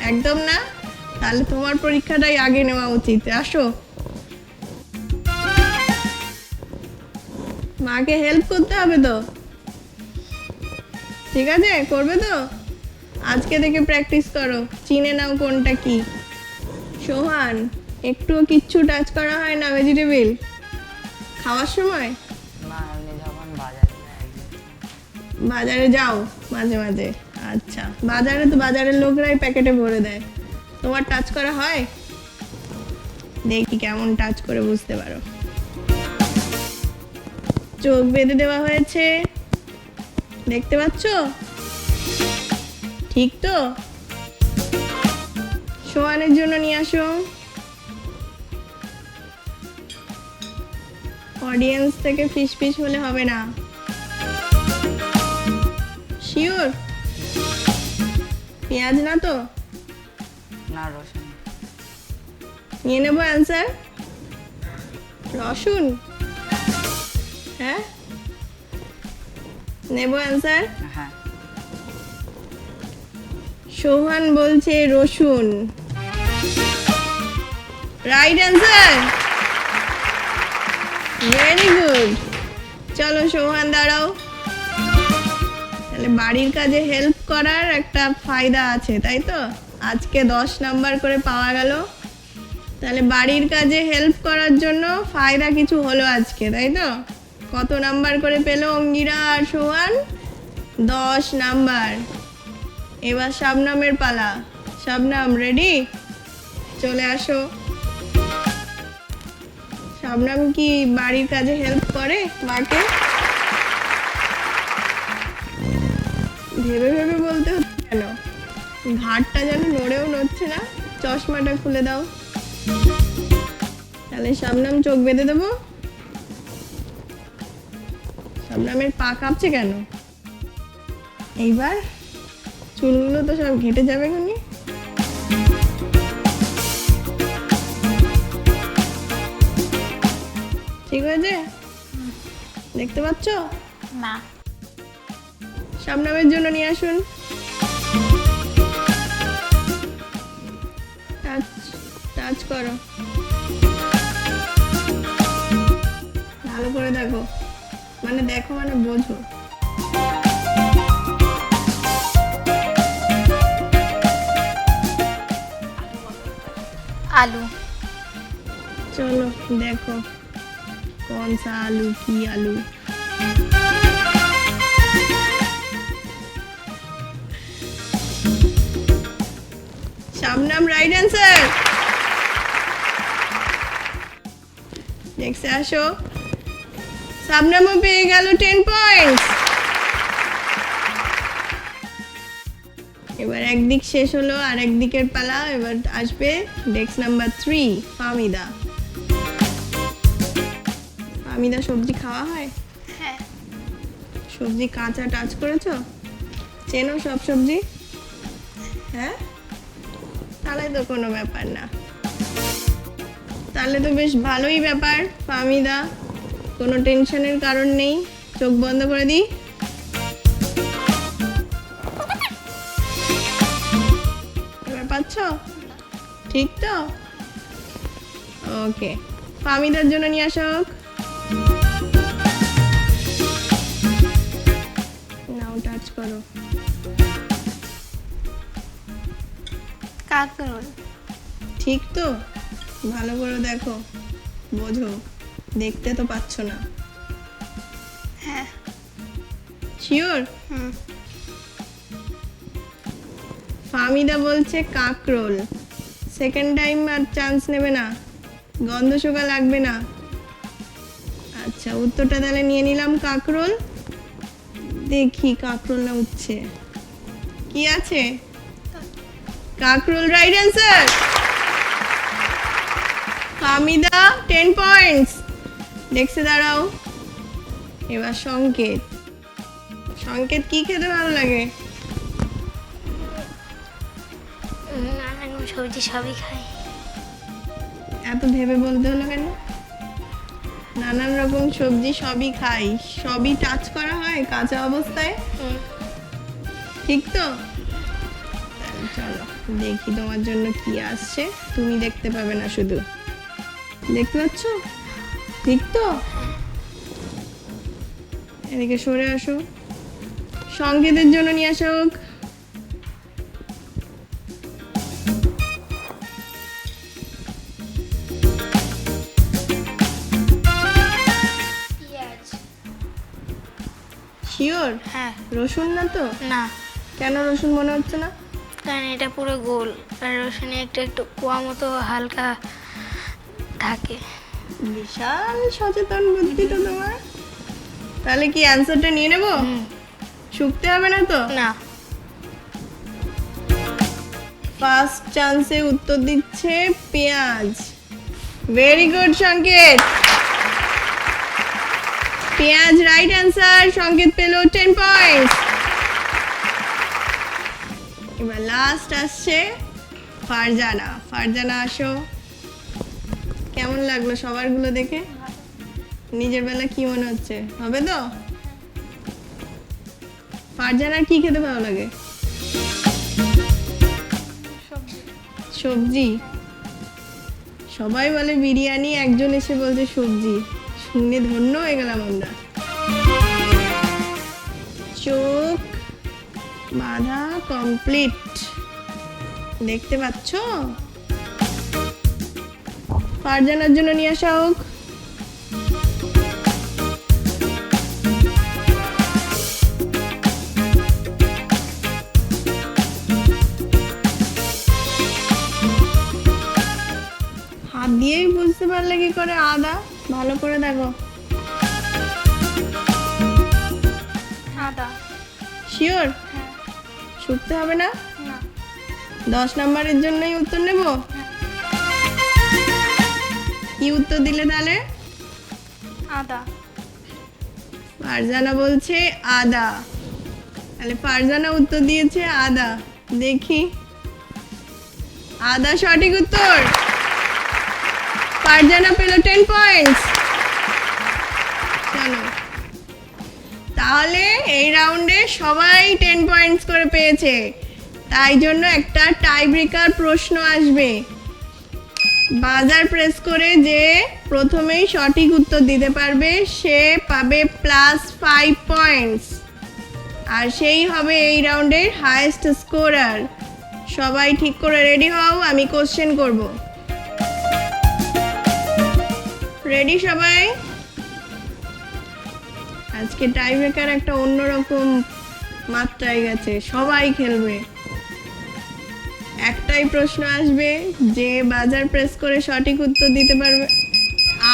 একদম না? তাহলে তোমার পরীক্ষাটাই আগে নেওয়া উচিত। আসো, মাকে হেল্প করতে হবে তো। ঠিক আছে, করবে তো? আজকে থেকে প্র্যাকটিস করো, চিনে নাও কোনটা কি। সোহান, একটুও কিচ্ছু টাচ করা হয় না ভেজিটেবল খাওয়ার সময়? না, এমনি যখন বাজারে যাই। বাজারে যাও মাঝে মাঝে? আচ্ছা, বাজারে তো বাজারের লোকরাই প্যাকেটে ভরে দেয়। তোমার টাচ করা হয়? দেখি কেমন টাচ করে বুঝতে পারো। চোখ বেঁধে দেওয়া হয়েছে, দেখতে পাচ্ছ? ঠিক তো? সোহানের জন্য নিয়ে আসো। অডিয়েন্স থেকে ফিস ফিস হলে হবে না। শিওর? পেঁয়াজ না তো? না, রসুন। নিয়ে নেবো অ্যান্সার। রসুন? হ্যাঁ, নেবো অ্যান্সার। হ্যাঁ। সোহান বলছে রসুন। Right answer, very good. চলো সোহান, দাঁড়াও। তাহলে বাড়ির কাজে হেল্প করার একটা ফায়দা আছে, তাই তো? আজকে 10 নাম্বার করে পাওয়া গেল, তাহলে বাড়ির কাজে হেল্প করার জন্য ফায়দা কিছু হলো আজকে, তাই তো? কত নাম্বার করে পেলো অঙ্গিরা আর সোহান? 10 নাম্বার। এবার শাবনামের পালা। শাবনাম রেডি? চলে আসো। শাবনাম কি বাড়ির কাজে হেল্প করে মাকে? ভেবে ভেবে বলতে হচ্ছে কেন? ঘাটটা যেন নড়েও নড়ছে না। চশমাটা খুলে দাও। তাহলে শাবনাম চোখ বেঁধে দেবো। শাবনামের পা কাঁপছে কেন? এইবার চুলগুলো তো সব ঘেটে যাবে খুনি। ঠিক হয়েছে? দেখতে পাচ্ছ? না। শাবনামের জন্য নিয়ে আসুন। টাচ টাচ করো, ভালো করে দেখো, মানে দেখো মানে বোঝো। আলু। चलो देखो कौन सा आलू की आलू। Shabnam right answer. নেক্সট আসো। শাবনামও পেয়ে গেল 10 পয়েন্টস। এবার একদিক শেষ হলো, আর একদিকের পালা। এবার আসবে ডেস্ক নাম্বার 3 ফামিদা। ফামিদা সবজি খাওয়া হয়? হ্যাঁ। সবজি কাঁচা টাচ করেছো? চেনো সব সবজি? হ্যাঁ, তাহলে তো কোনো ব্যাপার না। তাহলে তো বেশ ভালোই ব্যাপার ফামিদা, কোনো টেনশনের কারণ নেই। চোখ বন্ধ করে দিই। এবার পাচ্ছ? ঠিক তো? ওকে, ফামিদার জন্য নিয়ে আসো। নাও টাচ করো। কাকরোল। ঠিক তো? ভালো করে দেখো, বোঝো। দেখতে তো পাচ্ছ না। হ্যাঁ। শিওর? হুম। ফামিদা বলছে কাকরোল। সেকেন্ড টাইম আর চান্স নেবে না, গন্ধ শোকা লাগবে না। আচ্ছা, উত্তরটা তাহলে নিয়ে নিলাম কাকরোল। দেখি কাকরোল না উঠছে, কি আছে? কাকরোল রাইট অ্যান্সার। ফামিদা 10 পয়েন্টস। ডেস্কে দাঁড়াও। এবার সংকেত। সংকেত কি খেতে ভালো লাগে? নানান সবজি সবই খাই। এত ভেবে বলতে হলো কেন? নানান রকম সবজি সবই খাই, সবই টাচ করা হয় কাঁচা অবস্থায়। ঠিক তো? তাহলে চলো দেখি তোমার জন্য কি আসছে। তুমি দেখতে পাবে না, শুধু দেখতে পাচ্ছ? ঠিক তো? এদিকে সরে আসো। সংকেতের জন্য নিয়ে আসো। পেঁয়াজ। শিওর? হ্যাঁ। রসুন না তো? না, কেন রসুন মনে হচ্ছে না? কারণ এটা পুরো গোল, আর রসুনে একটু একটু কুয়া মতো হালকা থাকে। বিশাল সচেতন বুদ্ধি তো তোমার। তাহলে কি অ্যান্সারটা নিয়ে নেব? শুকতে হবে না তো? না। ফার্স্ট চান্সে উত্তর দিচ্ছে পেঁয়াজ। ভেরি গুড সংকেত। পেঁয়াজ রাইট অ্যান্সার। সংকেত পেল 10 পয়েন্টস। এবার লাস্ট আসছে ফারজানা। ফারজানা আসো। কেমন লাগলো সবারগুলো দেখে? নিজের বেলা কি মনে হচ্ছে? হবে তো? ফারজানার কি খেতে ভালো লাগে? সবজি। সবাই বলে বিরিয়ানি, একজন এসে বলছে সবজি। শুনে ধন্য হয়ে গেলাম আমরা। চোখ বাঁধা কমপ্লিট, দেখতে পাচ্ছ? ফারজানার জন্য নিয়ে আসা হোক। হাত দিয়েই বুঝতে পারলে কি করে আদা? ভালো করে দেখো। আদা। শিওর? শুকতে হবে না? না। 10 নম্বরের জন্যই উত্তর নেব। কি উত্তর দিলে তাহলে? আদা। ফারজানা বলছে আদা, তাহলে ফারজানা উত্তর দিয়েছে আদা। দেখি, আদা সঠিক উত্তর। ফারজানা পেল 10 পয়েন্টস। চলো, তাহলে এই রাউন্ডে সবাই 10 পয়েন্টস করে পেয়েছে, তাই জন্য একটা টাই ব্রেকার প্রশ্ন আসবে। বাজার প্রেস করে যে প্রথমেই সঠিক উত্তর দিতে পারবে সে পাবে +5 পয়েন্টস, আর সেই হবে এই রাউন্ডের হাইয়েস্ট স্কোরার। সবাই ঠিক করে রেডি হও, আমি কোশ্চেন করব। রেডি সবাই? আজকে টাই ব্রেকার একটা অন্যরকম মাত্রায় গেছে, সবাই খেলবে। একটাই প্রশ্ন আসবে, যে বাজার প্রেস করে সঠিক উত্তর দিতে পারবে।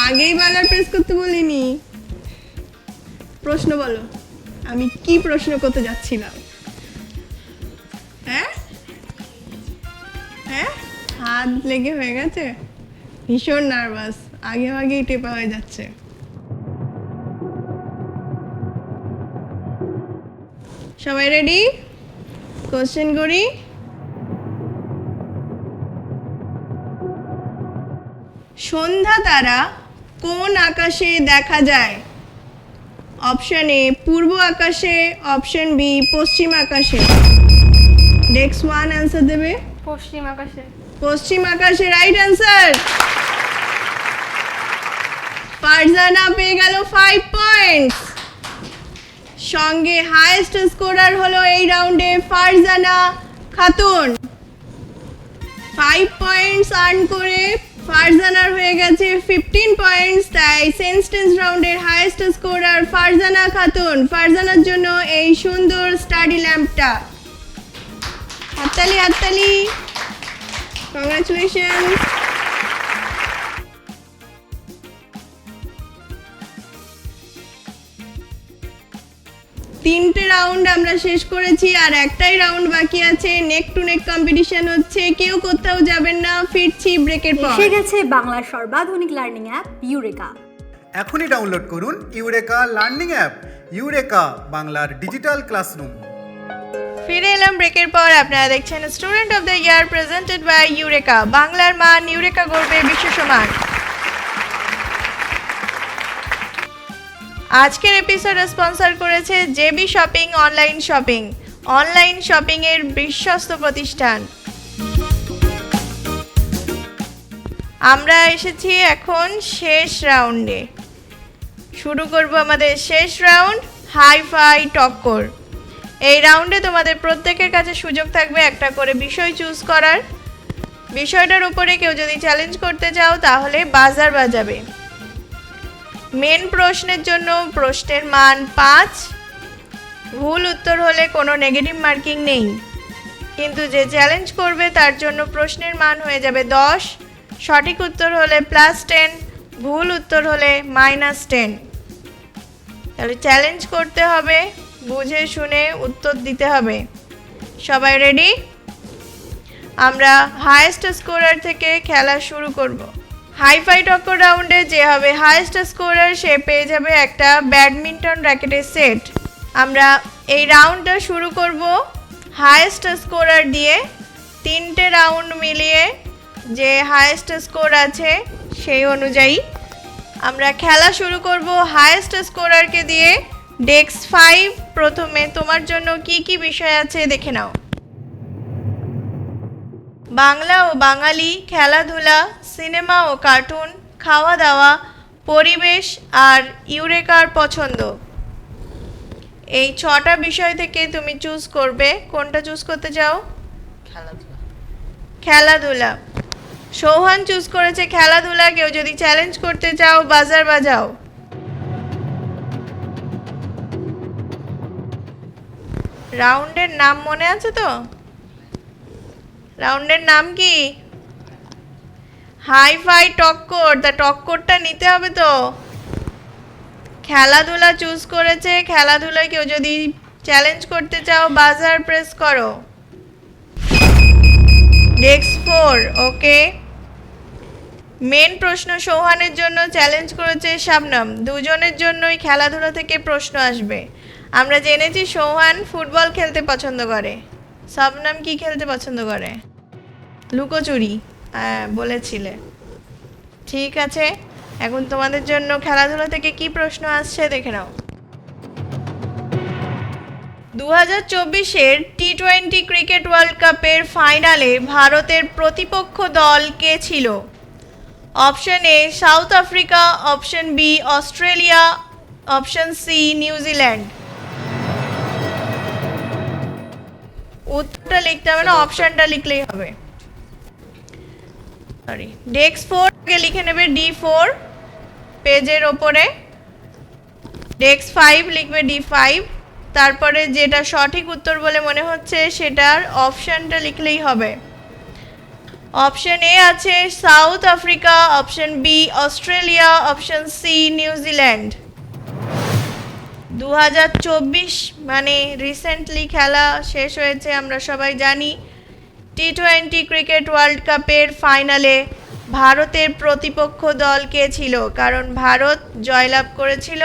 আগেই বাজার প্রেস করতে বলিনি। প্রশ্ন বলো, আমি কি প্রশ্ন করতে যাচ্ছিলাম? হ্যাঁ হ্যাঁ, হাত লেগে হয়ে গেছে, ভীষণ নার্ভাস, আগেই টেপা হয়ে যাচ্ছে। সবাই রেডি? কোশ্চেন করি। সন্ধ্যা তারা কোন আকাশে দেখা যায়? অপশন এ পূর্ব আকাশে, অপশন বি পশ্চিম আকাশে। ডেক্স 1 অ্যান্সার দেবে। পশ্চিম আকাশে। পশ্চিম আকাশে রাইট অ্যান্সার। ফারজানা পেয়ে গেল 5 পয়েন্টস, সঙ্গে হাইয়েস্ট স্কোরার হলো এই রাউন্ডে ফারজানা খাতুন। 5 পয়েন্টস আর্ন করে ফারজানার হয়ে গেছে 15 পয়েন্টস, তাই সেন্টেন্স রাউন্ডের হাইয়েস্ট স্কোরার ফারজানা খাতুন। ফারজানার জন্য এই সুন্দর স্টাডি ল্যাম্পটা। হাততালি হাততালি, কংগ্রাচুলেশনস। তিনটে রাউন্ড আমরা শেষ করেছি, আর একটাই রাউন্ড বাকি আছে। নেক টু নেক কম্পিটিশন হচ্ছে, কেউ কোথাও যাবেন না, ফিরছি ব্রেকের পর। এসে গেছে বাংলার সর্বাধুনিক লার্নিং অ্যাপ ইউরেকা। এখনই ডাউনলোড করুন ইউরেকা লার্নিং অ্যাপ। ইউরেকা বাংলার ডিজিটাল ক্লাসরুম। ফিরে এলাম ব্রেকের পর। আপনারা দেখছেন student of the year presented by Eureka. বাংলার মান, ইউরেকা গর্বে বিশ্ব সমান। আজকের এপিসোড স্পন্সর করেছে JB shopping online shopping, online shopping এর বিশ্বস্ত প্রতিষ্ঠান। আমরা এসেছি এখন শেষ রাউন্ডে। শুরু করব আমাদের শেষ রাউন্ড, হাই-ফাই টক্কর। এই রাউন্ডে তোমাদের প্রত্যেকের কাছে সুযোগ থাকবে একটা করে বিষয় চুজ করার। বিষয়টার উপরে কেউ যদি চ্যালেঞ্জ করতে চাও তাহলে বাজার বাজাবে। মেন প্রশ্নের জন্য প্রশ্নের মান 5, ভুল উত্তর হলে কোনো নেগেটিভ মার্কিং নেই, কিন্তু যে চ্যালেঞ্জ করবে তার জন্য প্রশ্নের মান হয়ে যাবে 10, সঠিক উত্তর হলে +10, ভুল উত্তর হলে -10। তাহলে চ্যালেঞ্জ করতে হবে, বুঝে শুনে উত্তর দিতে হবে। সবাই রেডি? আমরা হাইয়েস্ট স্কোরার থেকে খেলা শুরু করব। হাই-ফাই টক্কর রাউন্ডে যে হবে হাইয়েস্ট স্কোরার সে পেয়ে যাবে একটা ব্যাডমিন্টন র্যাকেটের সেট। আমরা এই রাউন্ডটা শুরু করব হাইয়েস্ট স্কোরার দিয়ে। 3টে রাউন্ড মিলিয়ে যে হাইয়েস্ট স্কোর আছে সেই অনুযায়ী আমরা খেলা শুরু করব হাইয়েস্ট স্কোরারকে দিয়ে। ডেক্স 5 প্রথমে তোমার জন্য কি কি বিষয় আছে দেখে নাও। বাংলা ও বাঙালি, খেলাধুলা, সিনেমা ও কার্টুন, খাওয়া দাওয়া, পরিবেশ আর ইউরেকার পছন্দ। এই 6টা বিষয় থেকে তুমি চুজ করবে, কোনটা চুজ করতে চাও? খেলাধুলা। খেলাধুলা। সোহান চুজ করেছে খেলাধুলা। কেউ যদি চ্যালেঞ্জ করতে চাও বাজার বাজাও। রাউন্ডের নাম মনে আছে তো? রাউন্ডের নাম কি? হাই ফাই টক্কর। তা টক্করটা নিতে হবে তো। খেলাধুলা চুজ করেছে। খেলাধুলায় কেউ যদি চ্যালেঞ্জ করতে চাও বাজার প্রেস করো। ডেস্ক 4 ওকে। মেন প্রশ্ন সোহানের জন্য, চ্যালেঞ্জ করেছে শাবনাম। দুজনের জন্যই খেলাধুলা থেকে প্রশ্ন আসবে। আমরা জেনেছি সোহান ফুটবল খেলতে পছন্দ করে। শাবনাম কি খেলতে পছন্দ করে? লুকোচুরি। হ্যাঁ বলেছিলে। ঠিক আছে, এখন তোমাদের জন্য খেলাধুলা থেকে কি প্রশ্ন আসছে দেখে নাও। 2024-এর টি-20 ক্রিকেট ওয়ার্ল্ড কাপের ফাইনালে ভারতের প্রতিপক্ষ দল কে ছিল? Option A South Africa, option B Australia, option C নিউজিল্যান্ড। উত্তরটা লিখতে হবে না, অপশনটা লিখলেই হবে। সরি, ডেস্ক 4 কে লিখে নেবে D4 পেজের ওপরে। ডেস্ক 5 লিখবে D5। তারপরে যেটা সঠিক উত্তর বলে মনে হচ্ছে সেটার অপশনটা লিখলেই হবে। অপশন এ আছে South Africa, option B Australia, option C নিউজিল্যান্ড। 2024 মানে রিসেন্টলি খেলা শেষ হয়েছে, আমরা সবাই জানি। টি-20 ক্রিকেট ওয়ার্ল্ড কাপের ফাইনালে ভারতের প্রতিপক্ষ দল কে ছিল? কারণ ভারত জয়লাভ করেছিল,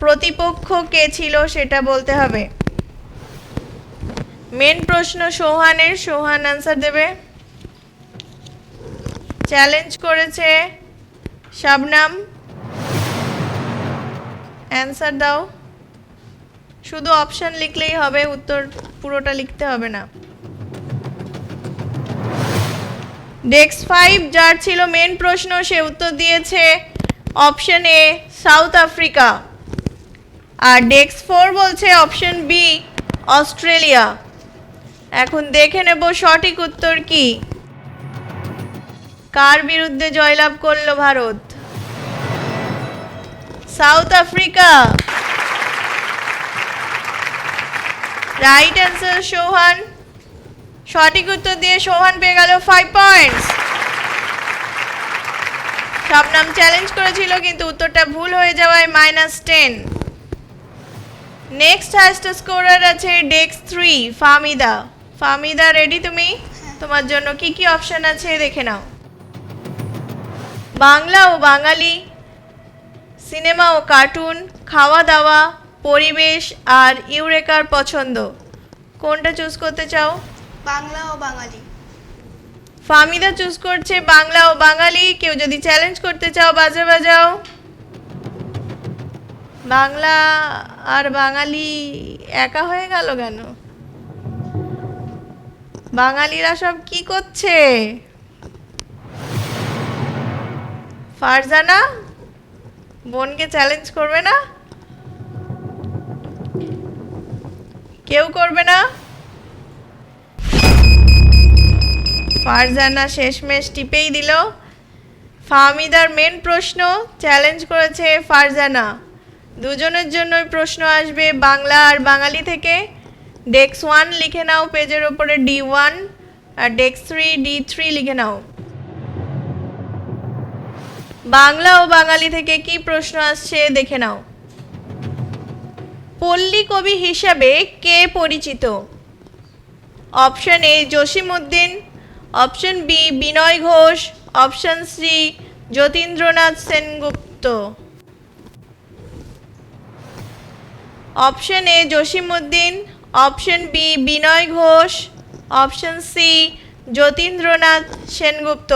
প্রতিপক্ষ কে ছিল সেটা বলতে হবে। মেন প্রশ্ন সোহানের, সোহান আনসার দেবে। চ্যালেঞ্জ করেছে শাবনাম। অ্যান্সার দাও। শুধু অপশন লিখলেই হবে, উত্তর পুরোটা লিখতে হবে না। ডেস্ক 5 যার ছিল মেন প্রশ্ন সে উত্তর দিয়েছে অপশন এ সাউথ আফ্রিকা। আর ডেস্ক 4 বলছে অপশন বি অস্ট্রেলিয়া। এখন দেখে নেব সঠিক উত্তর কি। কার বিরুদ্ধে জয়লাভ করলো Bharat? South Africa. Right answer Sohan. সঠিক উত্তর দিয়ে সোহান পেয়ে গেল 5 পয়েন্টস। শাবনাম চ্যালেঞ্জ করেছিল কিন্তু উত্তরটা ভুল হয়ে যাওয়ায় -10। নেক্সট হাইস্ট স্কোরার আছে ডেস্ক 3 ফাহমিদা। ফাহমিদা রেডি তুমি? তোমার জন্য কি কি অপশন আছে দেখে নাও। বাংলা ও বাঙালি, সিনেমা ও কার্টুন, খাওয়া দাওয়া, পরিবেশ আর ইউরেকার পছন্দ। কোনটা চুজ করতে চাও? বাংলা ও বাঙালি। ফাহমিদা চুজ করছে বাংলা ও বাঙালি। কেউ যদি চ্যালেঞ্জ করতে চাও বাজা বাজাও। বাংলা আর বাঙালি একা হয়ে গেল কেন? বাঙালিরা সব কি করছে? ফারজানা বোনকে চ্যালেঞ্জ করবে না? কেউ করবে না? ফারজানা শেষমেশ টিপেই দিল। ফাহমিদার মেন প্রশ্ন, চ্যালেঞ্জ করেছে ফারজানা। দুজনের জন্যই প্রশ্ন আসবে বাংলা আর বাঙালি থেকে। ডেস্ক 1 লিখে নাও পেজের ওপরে D1, আর ডেস্ক 3 D3 লিখে নাও। বাংলা ও বাঙালি থেকে কি প্রশ্ন আসছে দেখে নাও। পল্লী কবি হিসাবে কে পরিচিত? Option A Jasimuddin, option B Binoy Ghosh, option C Jatindranath Sengupta. Option A Jasimuddin, option B Binoy Ghosh, option C Jatindranath Sengupta.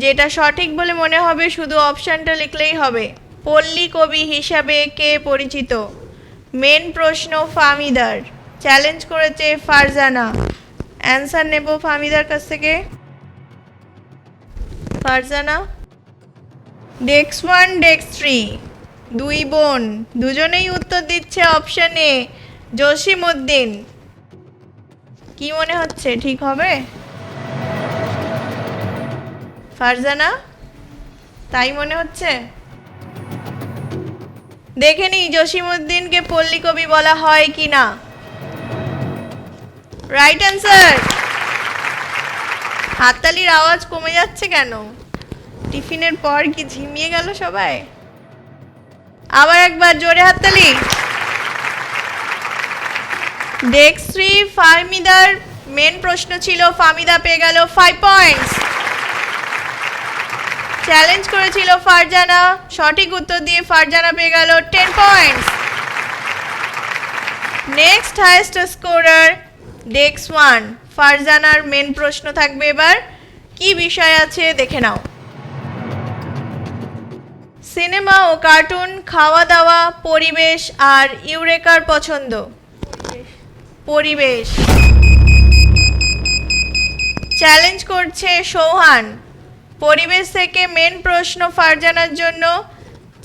যেটা সঠিক বলে মনে হবে শুধু অপশনটা লিখলেই হবে। পল্লী কবি হিসাবে কে পরিচিত? মেন প্রশ্ন ফাহমিদার। চ্যালেঞ্জ করেছে ফারজানা। অ্যান্সার নেব ফাহমিদার কাছ থেকে। ফারজানা। ডেস্ক 1 ডেস্ক 3 দুই বোন, দুজনেই উত্তর দিচ্ছে অপশন এ জসিমউদ্দিন। কি মনে হচ্ছে ঠিক হবে? ফারজানা, তাই মনে হচ্ছে? দেখে নিই জসিমউদ্দিনকে পল্লী কবি বলা হয় কি না। Right answer. হাততালির আওয়াজ কমে যাচ্ছে কেন? টিফিনের পর কি ঝিমিয়ে গেল সবাই? আবার একবার জোরে হাততালি। ডেক্সশ্রী ফাহমিদার মেন প্রশ্ন ছিল, ফাহমিদা পেয়ে গেল 5 পয়েন্টস। চ্যালেঞ্জ করেছিল ফারজানা, সঠিক উত্তর দিয়ে ফারজানা পেয়ে গেল 10 পয়েন্টস। নেক্সট হাইয়েস্ট স্কোরার ডেক্স 1। ফারজানার মেন প্রশ্ন থাকবে এবার, কি বিষয় আছে দেখে নাও। সিনেমা ও কার্টুন, খাওয়া দাওয়া, পরিবেশ আর ইউরেকার পছন্দ। পরিবেশ। চ্যালেঞ্জ করছে সৌহান। পরিবেশ থেকে মেন প্রশ্ন ফারজানার জন্য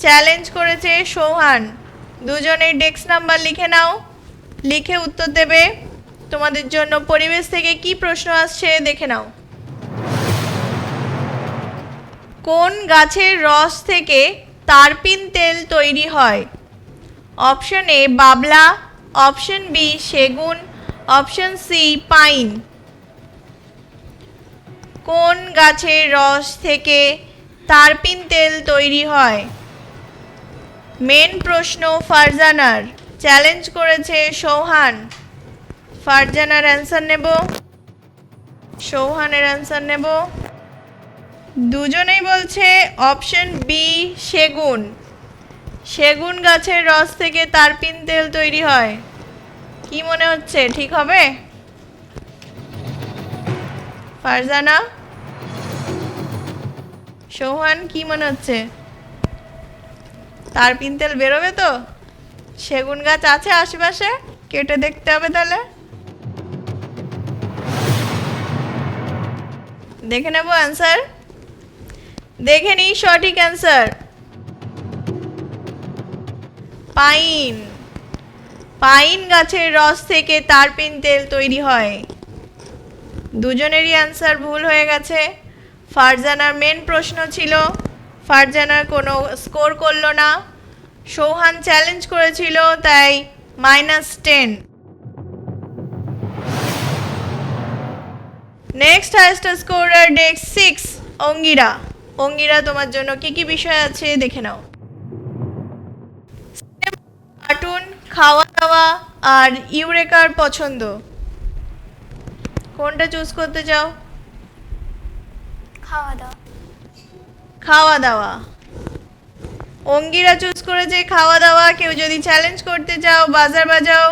চ্যালেঞ্জ করেছে সৌহান। দুজনের ডেস্ক নাম্বার লিখে নাও, লিখে উত্তর দেবে। তোমাদের জন্য পরিবেশ থেকে কি প্রশ্ন আসছে দেখে নাও। কোন গাছের রস থেকে তারপিন তেল তৈরি হয়? অপশন এ বাবলা, অপশন বি সেগুন, অপশন সি পাইন। কোন গাছের রস থেকে তারপিন তেল তৈরি হয়? মেন প্রশ্ন ফারজানার, চ্যালেঞ্জ করেছে সৌহান। ফারজানার অ্যান্সার নেব, সৌহানের অ্যান্সার নেব। দুজনেই বলছে অপশন বি সেগুন। সেগুন গাছের রস থেকে তারপিন তেল তৈরি হয়। কি মনে হচ্ছে ঠিক হবে? ফারজানা, সৌহান, কি মনে হচ্ছে? তারপিন তেল বেরোবে তো? সেগুন গাছ আছে আশেপাশে? কেটে দেখতে হবে তাহলে। দেখে নেব অ্যান্সার। দেখে নিই সঠিক অ্যান্সার পাইন। পাইন গাছের রস থেকে তারপিন তেল তৈরি হয়। দুজনেরই অ্যান্সার ভুল হয়ে গেছে। ফারজানার মেন প্রশ্ন ছিল, ফারজানার কোনো স্কোর করলো না। সৌহান চ্যালেঞ্জ করেছিল, তাই -10। নেক্সট হাইয়েস্ট স্কোরার ডেক্স 6 অঙ্গিরা। অঙ্গিরা, তোমার জন্য কি কি বিষয় আছে দেখে নাও। কার্টুন, খাওয়া দাওয়া আর ইউরেকার পছন্দ। কোনটা চুজ করতে চাও? খাওয়া দাওয়া। খাওয়া দাওয়া। অঙ্গিরা চুজ করেছে খাওয়া দাওয়া। কেউ যদি চ্যালেঞ্জ করতে চাও বাজার বাজাও।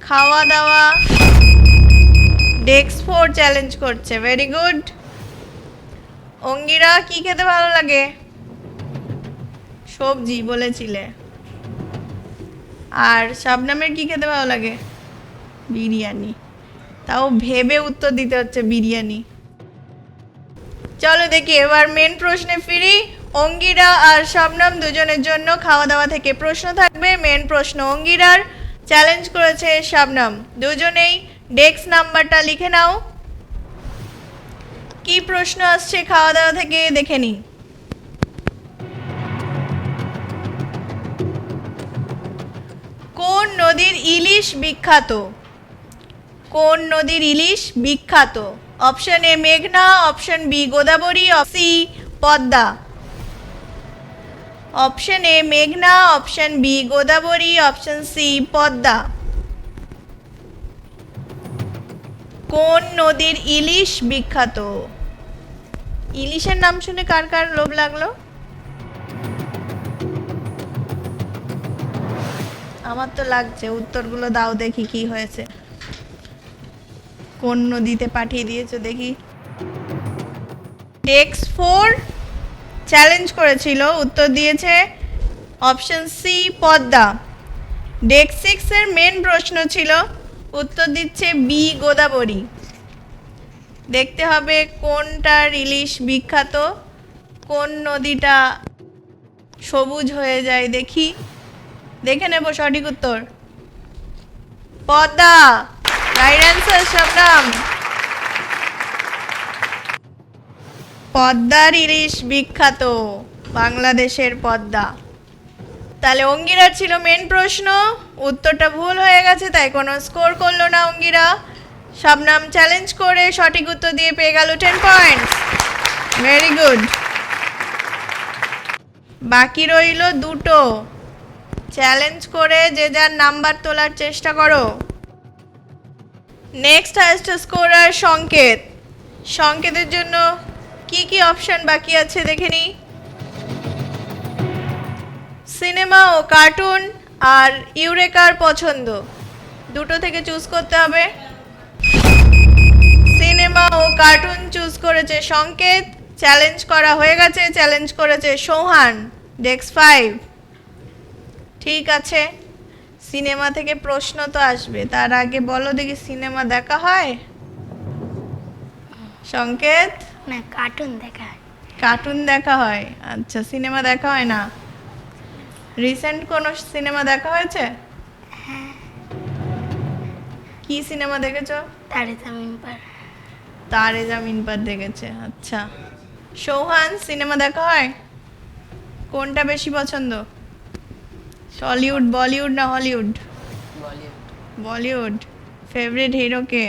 খাওয়া দাওয়া। ডেক্স 4 চ্যালেঞ্জ করছে, ভেরি গুড। অঙ্গিরা, কি খেতে ভালো লাগে? সবজি বলেছিলে। আর শাবনামের কি খেতে ভালো লাগে? বিরিয়ানি। তাও ভেবে উত্তর দিতে হচ্ছে বিরিয়ানি। চলো দেখি এবার মেন প্রশ্নে ফিরি। অঙ্গিরা আর শাবনাম দুজনের জন্য খাওয়া দাওয়া থেকে প্রশ্ন থাকবে। মেন প্রশ্ন অঙ্গিরার, চ্যালেঞ্জ করেছে শাবনাম। দুজনেই ডেস্ক নাম্বারটা লিখে নাও। কি প্রশ্ন আসছে খাওয়া দাওয়া থেকে দেখে নিই। কোন নদীর ইলিশ বিখ্যাত? কোন নদীর ইলিশ বিখ্যাত? অপশন এ মেঘনা, option B Godavari, C Padma. Option A মেঘনা, option B Godavari, option C Padma. কোন নদীর ইলিশ বিখ্যাত? ইলিশের নাম শুনে কার কার লোভ লাগলো? আমার তো লাগছে। উত্তরগুলো দাও দেখি কি হয়েছে। কোন নদীতে পাঠিয়ে দিয়েছো দেখি। ডেক্স 4 চ্যালেঞ্জ করেছিল, উত্তর দিয়েছে অপশন সি পদ্মা। ডেক্স 6 এর মেন প্রশ্ন ছিল, উত্তর দিচ্ছে বি গোদাবরী। দেখতে হবে কোনটার ইলিশ বিখ্যাত, কোন নদীটা সবুজ হয়ে যায়? দেখি, দেখে নেব সঠিক উত্তর। Padma, right answer Shabnam. পদ্মার ইলিশ বিখ্যাত, বাংলাদেশের পদ্মা। তাহলে অঙ্গিরার ছিল মেন প্রশ্ন, উত্তরটা ভুল হয়ে গেছে, তাই কোনো স্কোর করলো না অঙ্গিরা। শবনম চ্যালেঞ্জ করে সঠিক উত্তর দিয়ে পেয়ে গেল 10 পয়েন্টস। Very good. বাকি রইল দুটো, চ্যালেঞ্জ করে যে যার নাম্বার তোলার চেষ্টা করো। নেক্সট হাইয়েস্ট স্কোরার সংকেত। সংকেতের জন্য কি কি অপশন বাকি আছে দেখে নিই। সিনেমা ও কার্টুন আর ইউরেকার পছন্দ, দুটো থেকে চুজ করতে হবে। সিনেমা ও কার্টুন চুজ করেছে সংকেত, চ্যালেঞ্জ করা হয়ে গেছে, চ্যালেঞ্জ করেছে সৌহান, ডেস্ক 5। ঠিক আছে, সিনেমা থেকে প্রশ্ন তো আসবে, তার আগে বলো দেখি সিনেমা দেখা হয়? সংকেত, না, কার্টুন দেখা হয়। কার্টুন দেখা হয়, আচ্ছা, সিনেমা দেখা হয় না। রিসেন্ট কোনো সিনেমা দেখা হয়েছে? কি সিনেমা দেখেছো? তারে জামিন পার। তারে জামিন পার দেখেছে, আচ্ছা। সৌহান, সিনেমা দেখা হয়? কোনটা বেশি পছন্দ? টলিউড, বলিউড না Hollywood? Bollywood. Bollywood. Favourite hero কে?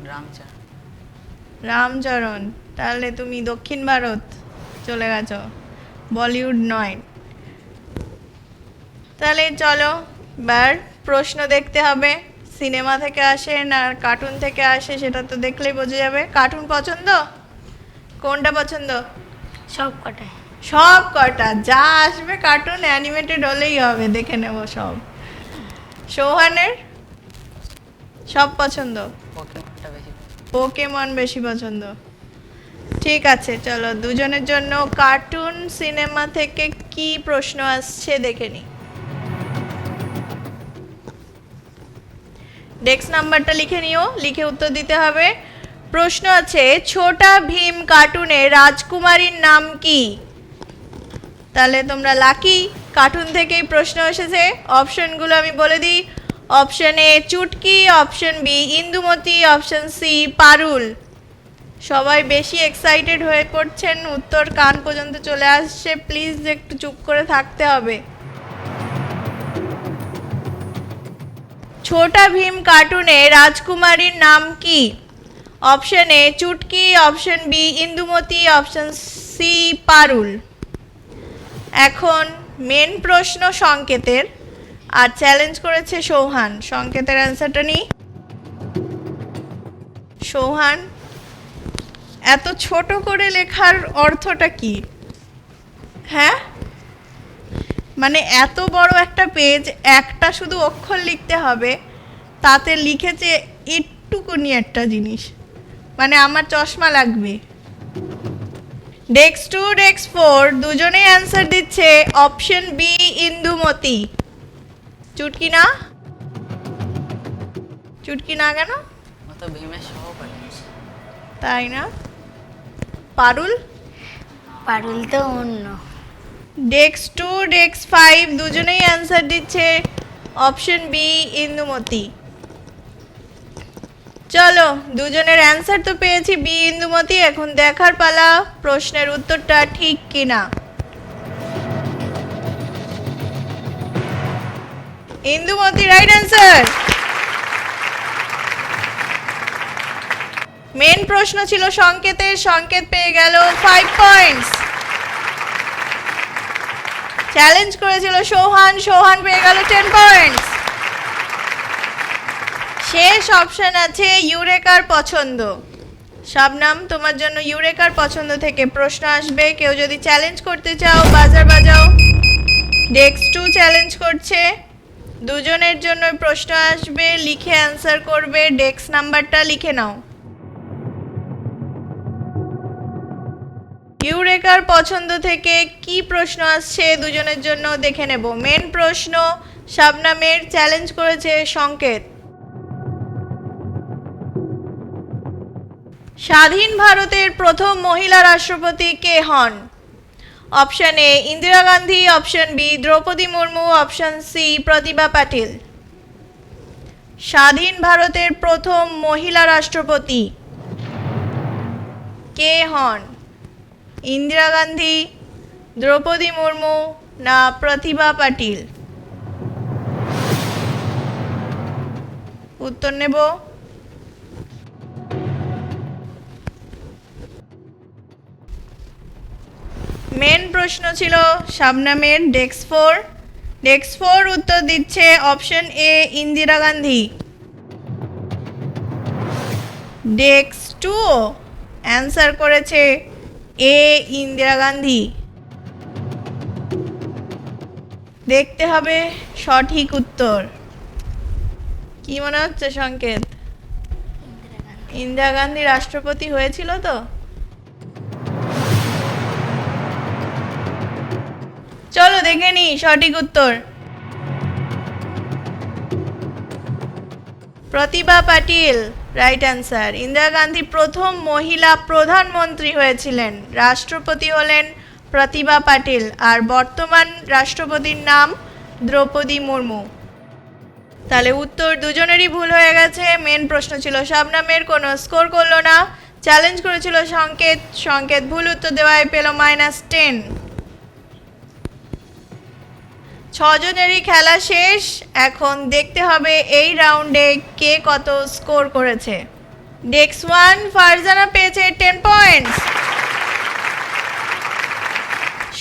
রামচরণ। রামচরণ। তাহলে তুমি দক্ষিণ ভারত চলে গেছো, বলিউড নয়। তাহলে চলো এবার প্রশ্ন দেখতে হবে, সিনেমা থেকে আসে না কার্টুন থেকে আসে সেটা তো দেখলেই বোঝা যাবে। কার্টুন পছন্দ? কোনটা পছন্দ? সব কটায়। সব কটা, যা আসবে কার্টুন অ্যানিমেটেড হলেই হবে, দেখে নেব সব। সৌহানের সব পছন্দ, পোকেমনটা বেশি পছন্দ। পোকেমন বেশি পছন্দ। ঠিক আছে, চলো দুজনের জন্য কার্টুন সিনেমা থেকে কি প্রশ্ন আসছে দেখে নিই। ডেস্ক নাম্বারটা লিখে নিও, লিখে উত্তর দিতে হবে। প্রশ্ন আছে, ছোটা ভীম কার্টুনে রাজকুমারীর নাম কি? তাহলে তোমরা লাকি, কার্টুন থেকেই প্রশ্ন এসেছে। অপশনগুলো আমি বলে দিই। Option A Chutki, option B Indumati, option C Parul. সবাই বেশি এক্সাইটেড হয়ে পড়ছেন, উত্তর কান পর্যন্ত চলে আসছে, প্লিজ একটু চুপ করে থাকতে হবে। ছোটা ভীম কার্টুনে রাজকুমারীর নাম কি? Option A Chutki, option B Indumati, option C Parul. এখন মেন প্রশ্ন সংকেতের, আর চ্যালেঞ্জ করেছে সৌহান। সংকেতের অ্যান্সারটা নিই। সৌহান, এত ছোট করে লেখার অর্থটা কি? হ্যাঁ, মানে এত বড় একটা পেজ, একটা শুধু অক্ষর লিখতে হবে, তাতে লিখেছে একটুকুনি একটা জিনিস, মানে আমার চশমা লাগবে। ডেস্ক 2, ডেস্ক 4 দুজনেই অ্যান্সার দিচ্ছে অপশন বি ইন্দুমতি। চুটকি না? চুটকি না কেন? ও তো ভীমের সহপাঠী। তাই না? পারুল? পারুল তো অন্য। ডেস্ক 2, ডেস্ক 5 দুজনেই অ্যান্সার দিচ্ছে অপশন বি ইন্দুমতি। চলো, দুজনের অ্যান্সার তো পেয়েছি বি ইন্দুমতি, এখন দেখার পালা প্রশ্নের উত্তরটা ঠিক কিনা। Indumati right answer. মেন প্রশ্ন ছিল সংকেতের, সংকেত পেয়ে গেল 5 পয়েন্টস। চ্যালেঞ্জ করেছিল সৌহান, সৌহান পেয়ে গেল 10 পয়েন্টস। শেষ অপশন আছে ইউরেকার পছন্দ। শবনম, তোমার জন্য ইউরেকার পছন্দ থেকে প্রশ্ন আসবে, কেউ যদি চ্যালেঞ্জ করতে চাও বাজার বাজাও। ডেস্ক 2 চ্যালেঞ্জ করছে, দুজনের জন্য প্রশ্ন আসবে, লিখে অ্যান্সার করবে। ডেস্ক নাম্বারটা লিখে নাও। ইউরেকার পছন্দ থেকে কি প্রশ্ন আসছে দুজনের জন্য দেখে নেব। মেন প্রশ্ন শবনমের, চ্যালেঞ্জ করেছে সংকেত। স্বাধীন ভারতের প্রথম মহিলা রাষ্ট্রপতি কে হন? Option A Indira Gandhi, option B Droupadi Murmu, option C Pratibha Patil. স্বাধীন ভারতের প্রথম মহিলা রাষ্ট্রপতি কে হন? ইন্দিরা গান্ধী, দ্রৌপদী মুর্মু না প্রতিভা পাটিল? উত্তর নেব। মেন প্রশ্ন ছিল শাবনামের ডেস্ক 4। ডেস্ক 4 উত্তর দিচ্ছে option A Indira Gandhi. Desk 2 answer করেছে এ ইন্দিরা গান্ধী। দেখতে হবে সঠিক উত্তর। কি মনে হচ্ছে সংকেত? ইন্দিরা গান্ধী রাষ্ট্রপতি হয়েছিল তো? চলো দেখে নি সঠিক উত্তর। প্রতিভা পাটিল রাইট অ্যান্সার। ইন্দিরা গান্ধী প্রথম মহিলা প্রধানমন্ত্রী হয়েছিলেন। রাষ্ট্রপতি হলেন প্রতিভা পাটিল, আর বর্তমান রাষ্ট্রপতির নাম দ্রৌপদী মুর্মু। তাহলে উত্তর দুজনেরই ভুল হয়ে গেছে। মেন প্রশ্ন ছিল শাবনামের, কোনো স্কোর করলো না। চ্যালেঞ্জ করেছিল সংকেত, সংকেত ভুল উত্তর দেওয়ায় পেল -10। 6 জনেরই খেলা শেষ। এখন দেখতে হবে এই রাউন্ডে কে কত স্কোর করেছে। ডেস্ক 1 ফারজানা পেয়েছে 10 পয়েন্টস,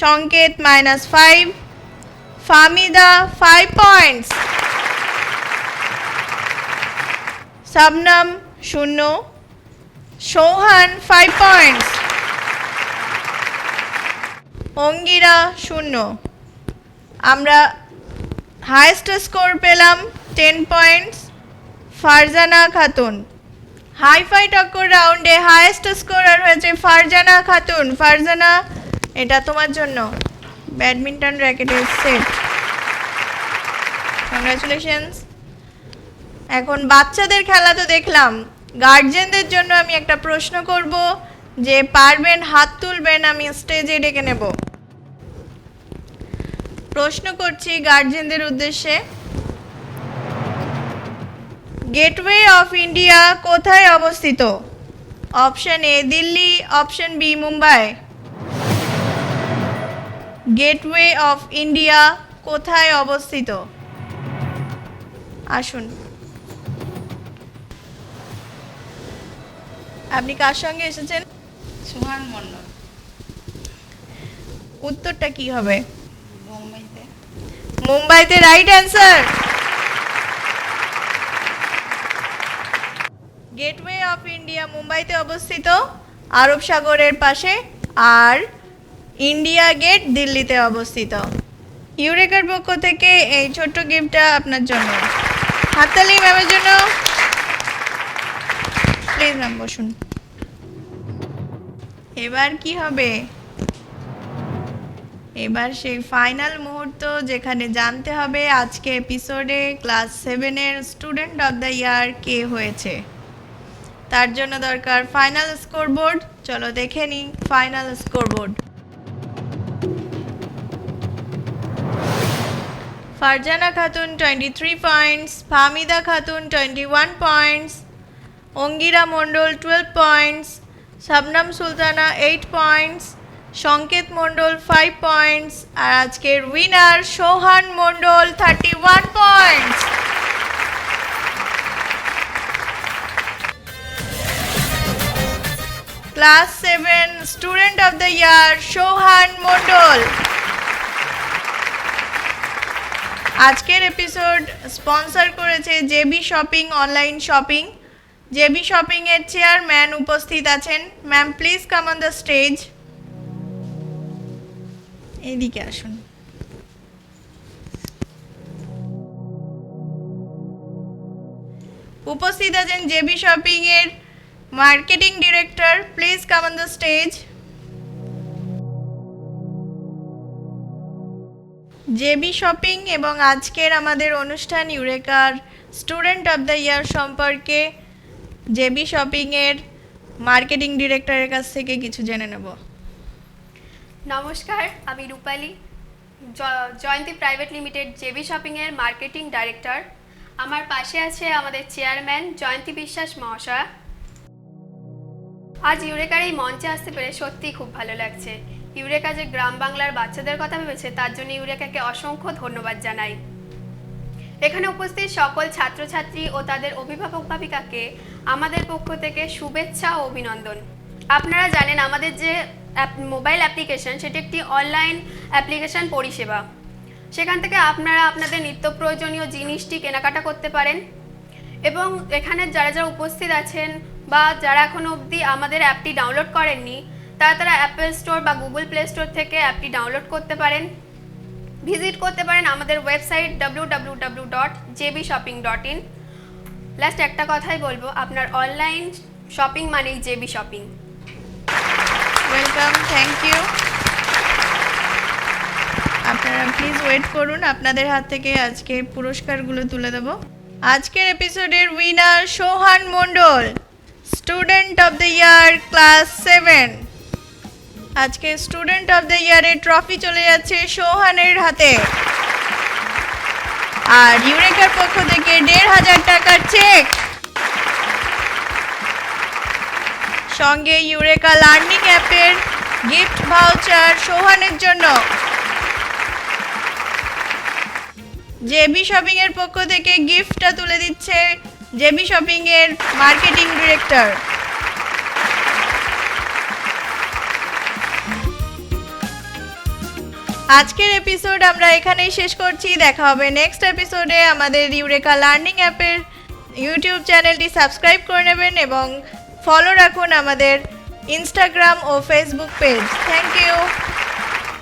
সংকেত -5, ফাহমিদা 5 পয়েন্টস, শাবনাম 0, সোহান 5 পয়েন্টস, অঙ্গিরা 0। আমরা হাইয়েস্ট স্কোর পেলাম 10 পয়েন্টস ফারজানা খাতুন। হাইফাই টক্কর রাউন্ডে হাইয়েস্ট স্কোরার হয়েছে ফারজানা খাতুন। ফারজানা, এটা তোমার জন্য ব্যাডমিন্টন র্যাকেটের সেট। কংগ্রাচুলেশনস। এখন বাচ্চাদের খেলা তো দেখলাম, গার্জেনদের জন্য আমি একটা প্রশ্ন করব, যে পারবেন হাত তুলবেন, আমি স্টেজে ডেকে নেব। প্রশ্ন করছি গার্জেনদের উদ্দেশ্যে, গেটওয়ে অফ ইন্ডিয়া কোথায় অবস্থিত? Option A Delhi, option B Mumbai. Gateway of India কোথায় অবস্থিত? আসুন। আপনি কার সঙ্গে এসেছেন? সুহান মণ্ডল। উত্তরটা কি হবে? মুম্বাইতে। মুম্বাইতে right answer. Gateway of India মুম্বাইতে অবস্থিত, আরব সাগরের পাশে, আর ইন্ডিয়া গেট দিল্লিতে অবস্থিত। ইউরেকার পক্ষ থেকে এই ছোট্ট গিফটটা আপনার জন্য। হাততালি ম্যামের জন্য। প্লিজ ম্যাম বসুন। এবার কি হবে? এবার সেই ফাইনাল মুহূর্ত, যেখানে জানতে হবে আজকে এপিসোডে ক্লাস 7-এর স্টুডেন্ট অফ দ্য ইয়ার কে হয়েছে। তার জন্য দরকার ফাইনাল স্কোরবোর্ড। চলো দেখে নিই final scoreboard. Farzana Khatun 23 points, Fahmida Khatun 21 points, Angira Mondal 12 points, Shabnam Sultana 8 points, Sanket Mondal 5 points, আর আজকের winner Sohan Mondal 31 points. Class 7 student of the year Sohan Mondal. আজকের এপিসোড স্পন্সর করেছে JB shopping online shopping. JB shopping এর চেয়ারম্যান উপস্থিত আছেন। Ma'am please come on the stage. এইদিকে আসুন। উপস্থিত আছেন জেবি শপিং এর marketing director. Please come on the stage. JB shopping এবং আজকের আমাদের অনুষ্ঠান ইউরেকার স্টুডেন্ট অফ দ্য ইয়ার সম্পর্কে জেবি শপিং এর মার্কেটিং ডিরেক্টরের কাছ থেকে কিছু জেনে নেব। নমস্কার, আমি রূপালী, জয়ন্তী প্রাইভেট লিমিটেড জেবি শপিংয়ের মার্কেটিং ডাইরেক্টর। আমার পাশে আছে আমাদের চেয়ারম্যান জয়ন্তী বিশ্বাস মহাশয়। আজ ইউরেকার এই মঞ্চে আসতে পেরে সত্যিই খুব ভালো লাগছে। ইউরেকা যে গ্রাম বাংলার বাচ্চাদের কথা ভেবেছে তার জন্য ইউরেকাকে অসংখ্য ধন্যবাদ জানাই। এখানে উপস্থিত সকল ছাত্রছাত্রী ও তাদের অভিভাবক ভাবিকাকে আমাদের পক্ষ থেকে শুভেচ্ছা ও অভিনন্দন। আপনারা জানেন আমাদের যে মোবাইল অ্যাপ্লিকেশন সেটি একটি অনলাইন অ্যাপ্লিকেশন পরিষেবা। সেখান থেকে আপনারা আপনাদের নিত্য প্রয়োজনীয় জিনিসটি কেনাকাটা করতে পারেন এবং এখানে যারা যারা উপস্থিত আছেন বা যারা এখনো অবধি আমাদের অ্যাপটি ডাউনলোড করেননি তারা অ্যাপেল স্টোর বা গুগল প্লে স্টোর থেকে অ্যাপটি ডাউনলোড করতে পারেন, ভিজিট করতে পারেন আমাদের ওয়েবসাইট www.jbshopping.in। লাস্ট একটা কথাই বলবো, আপনার অনলাইন শপিং মানেই JB shopping. Welcome, thank you. আপনারা প্লিজ ওয়েট করুন, আপনাদের হাত থেকে আজকে পুরস্কারগুলো তুলে দেব। আজকের এপিসোডের winner Sohan Mondal, student of the year class 7। আজকে স্টুডেন্ট অফ দ্য ইয়ারের ট্রফি চলে যাচ্ছে সোহানের হাতে, আর ইউরেকার পক্ষ থেকে 1,500 টাকার চেক, সঙ্গে ইউরেকা লার্নিং অ্যাপের গিফট ভাউচার সোহানের জন্য। জেবি শপিং এর পক্ষ থেকে গিফটটা তুলে দিচ্ছে জেবি শপিং এর মার্কেটিং ডিরেক্টর। আজকের এপিসোড আমরা এখানেই শেষ করছি। দেখা হবে নেক্সট এপিসোডে। আমাদের ইউরেকা লার্নিং অ্যাপের ইউটিউব চ্যানেলটি সাবস্ক্রাইব করে নেবেন এবং ফলো রাখুন আমাদের ইনস্টাগ্রাম ও ফেসবুক পেজ। Thank you.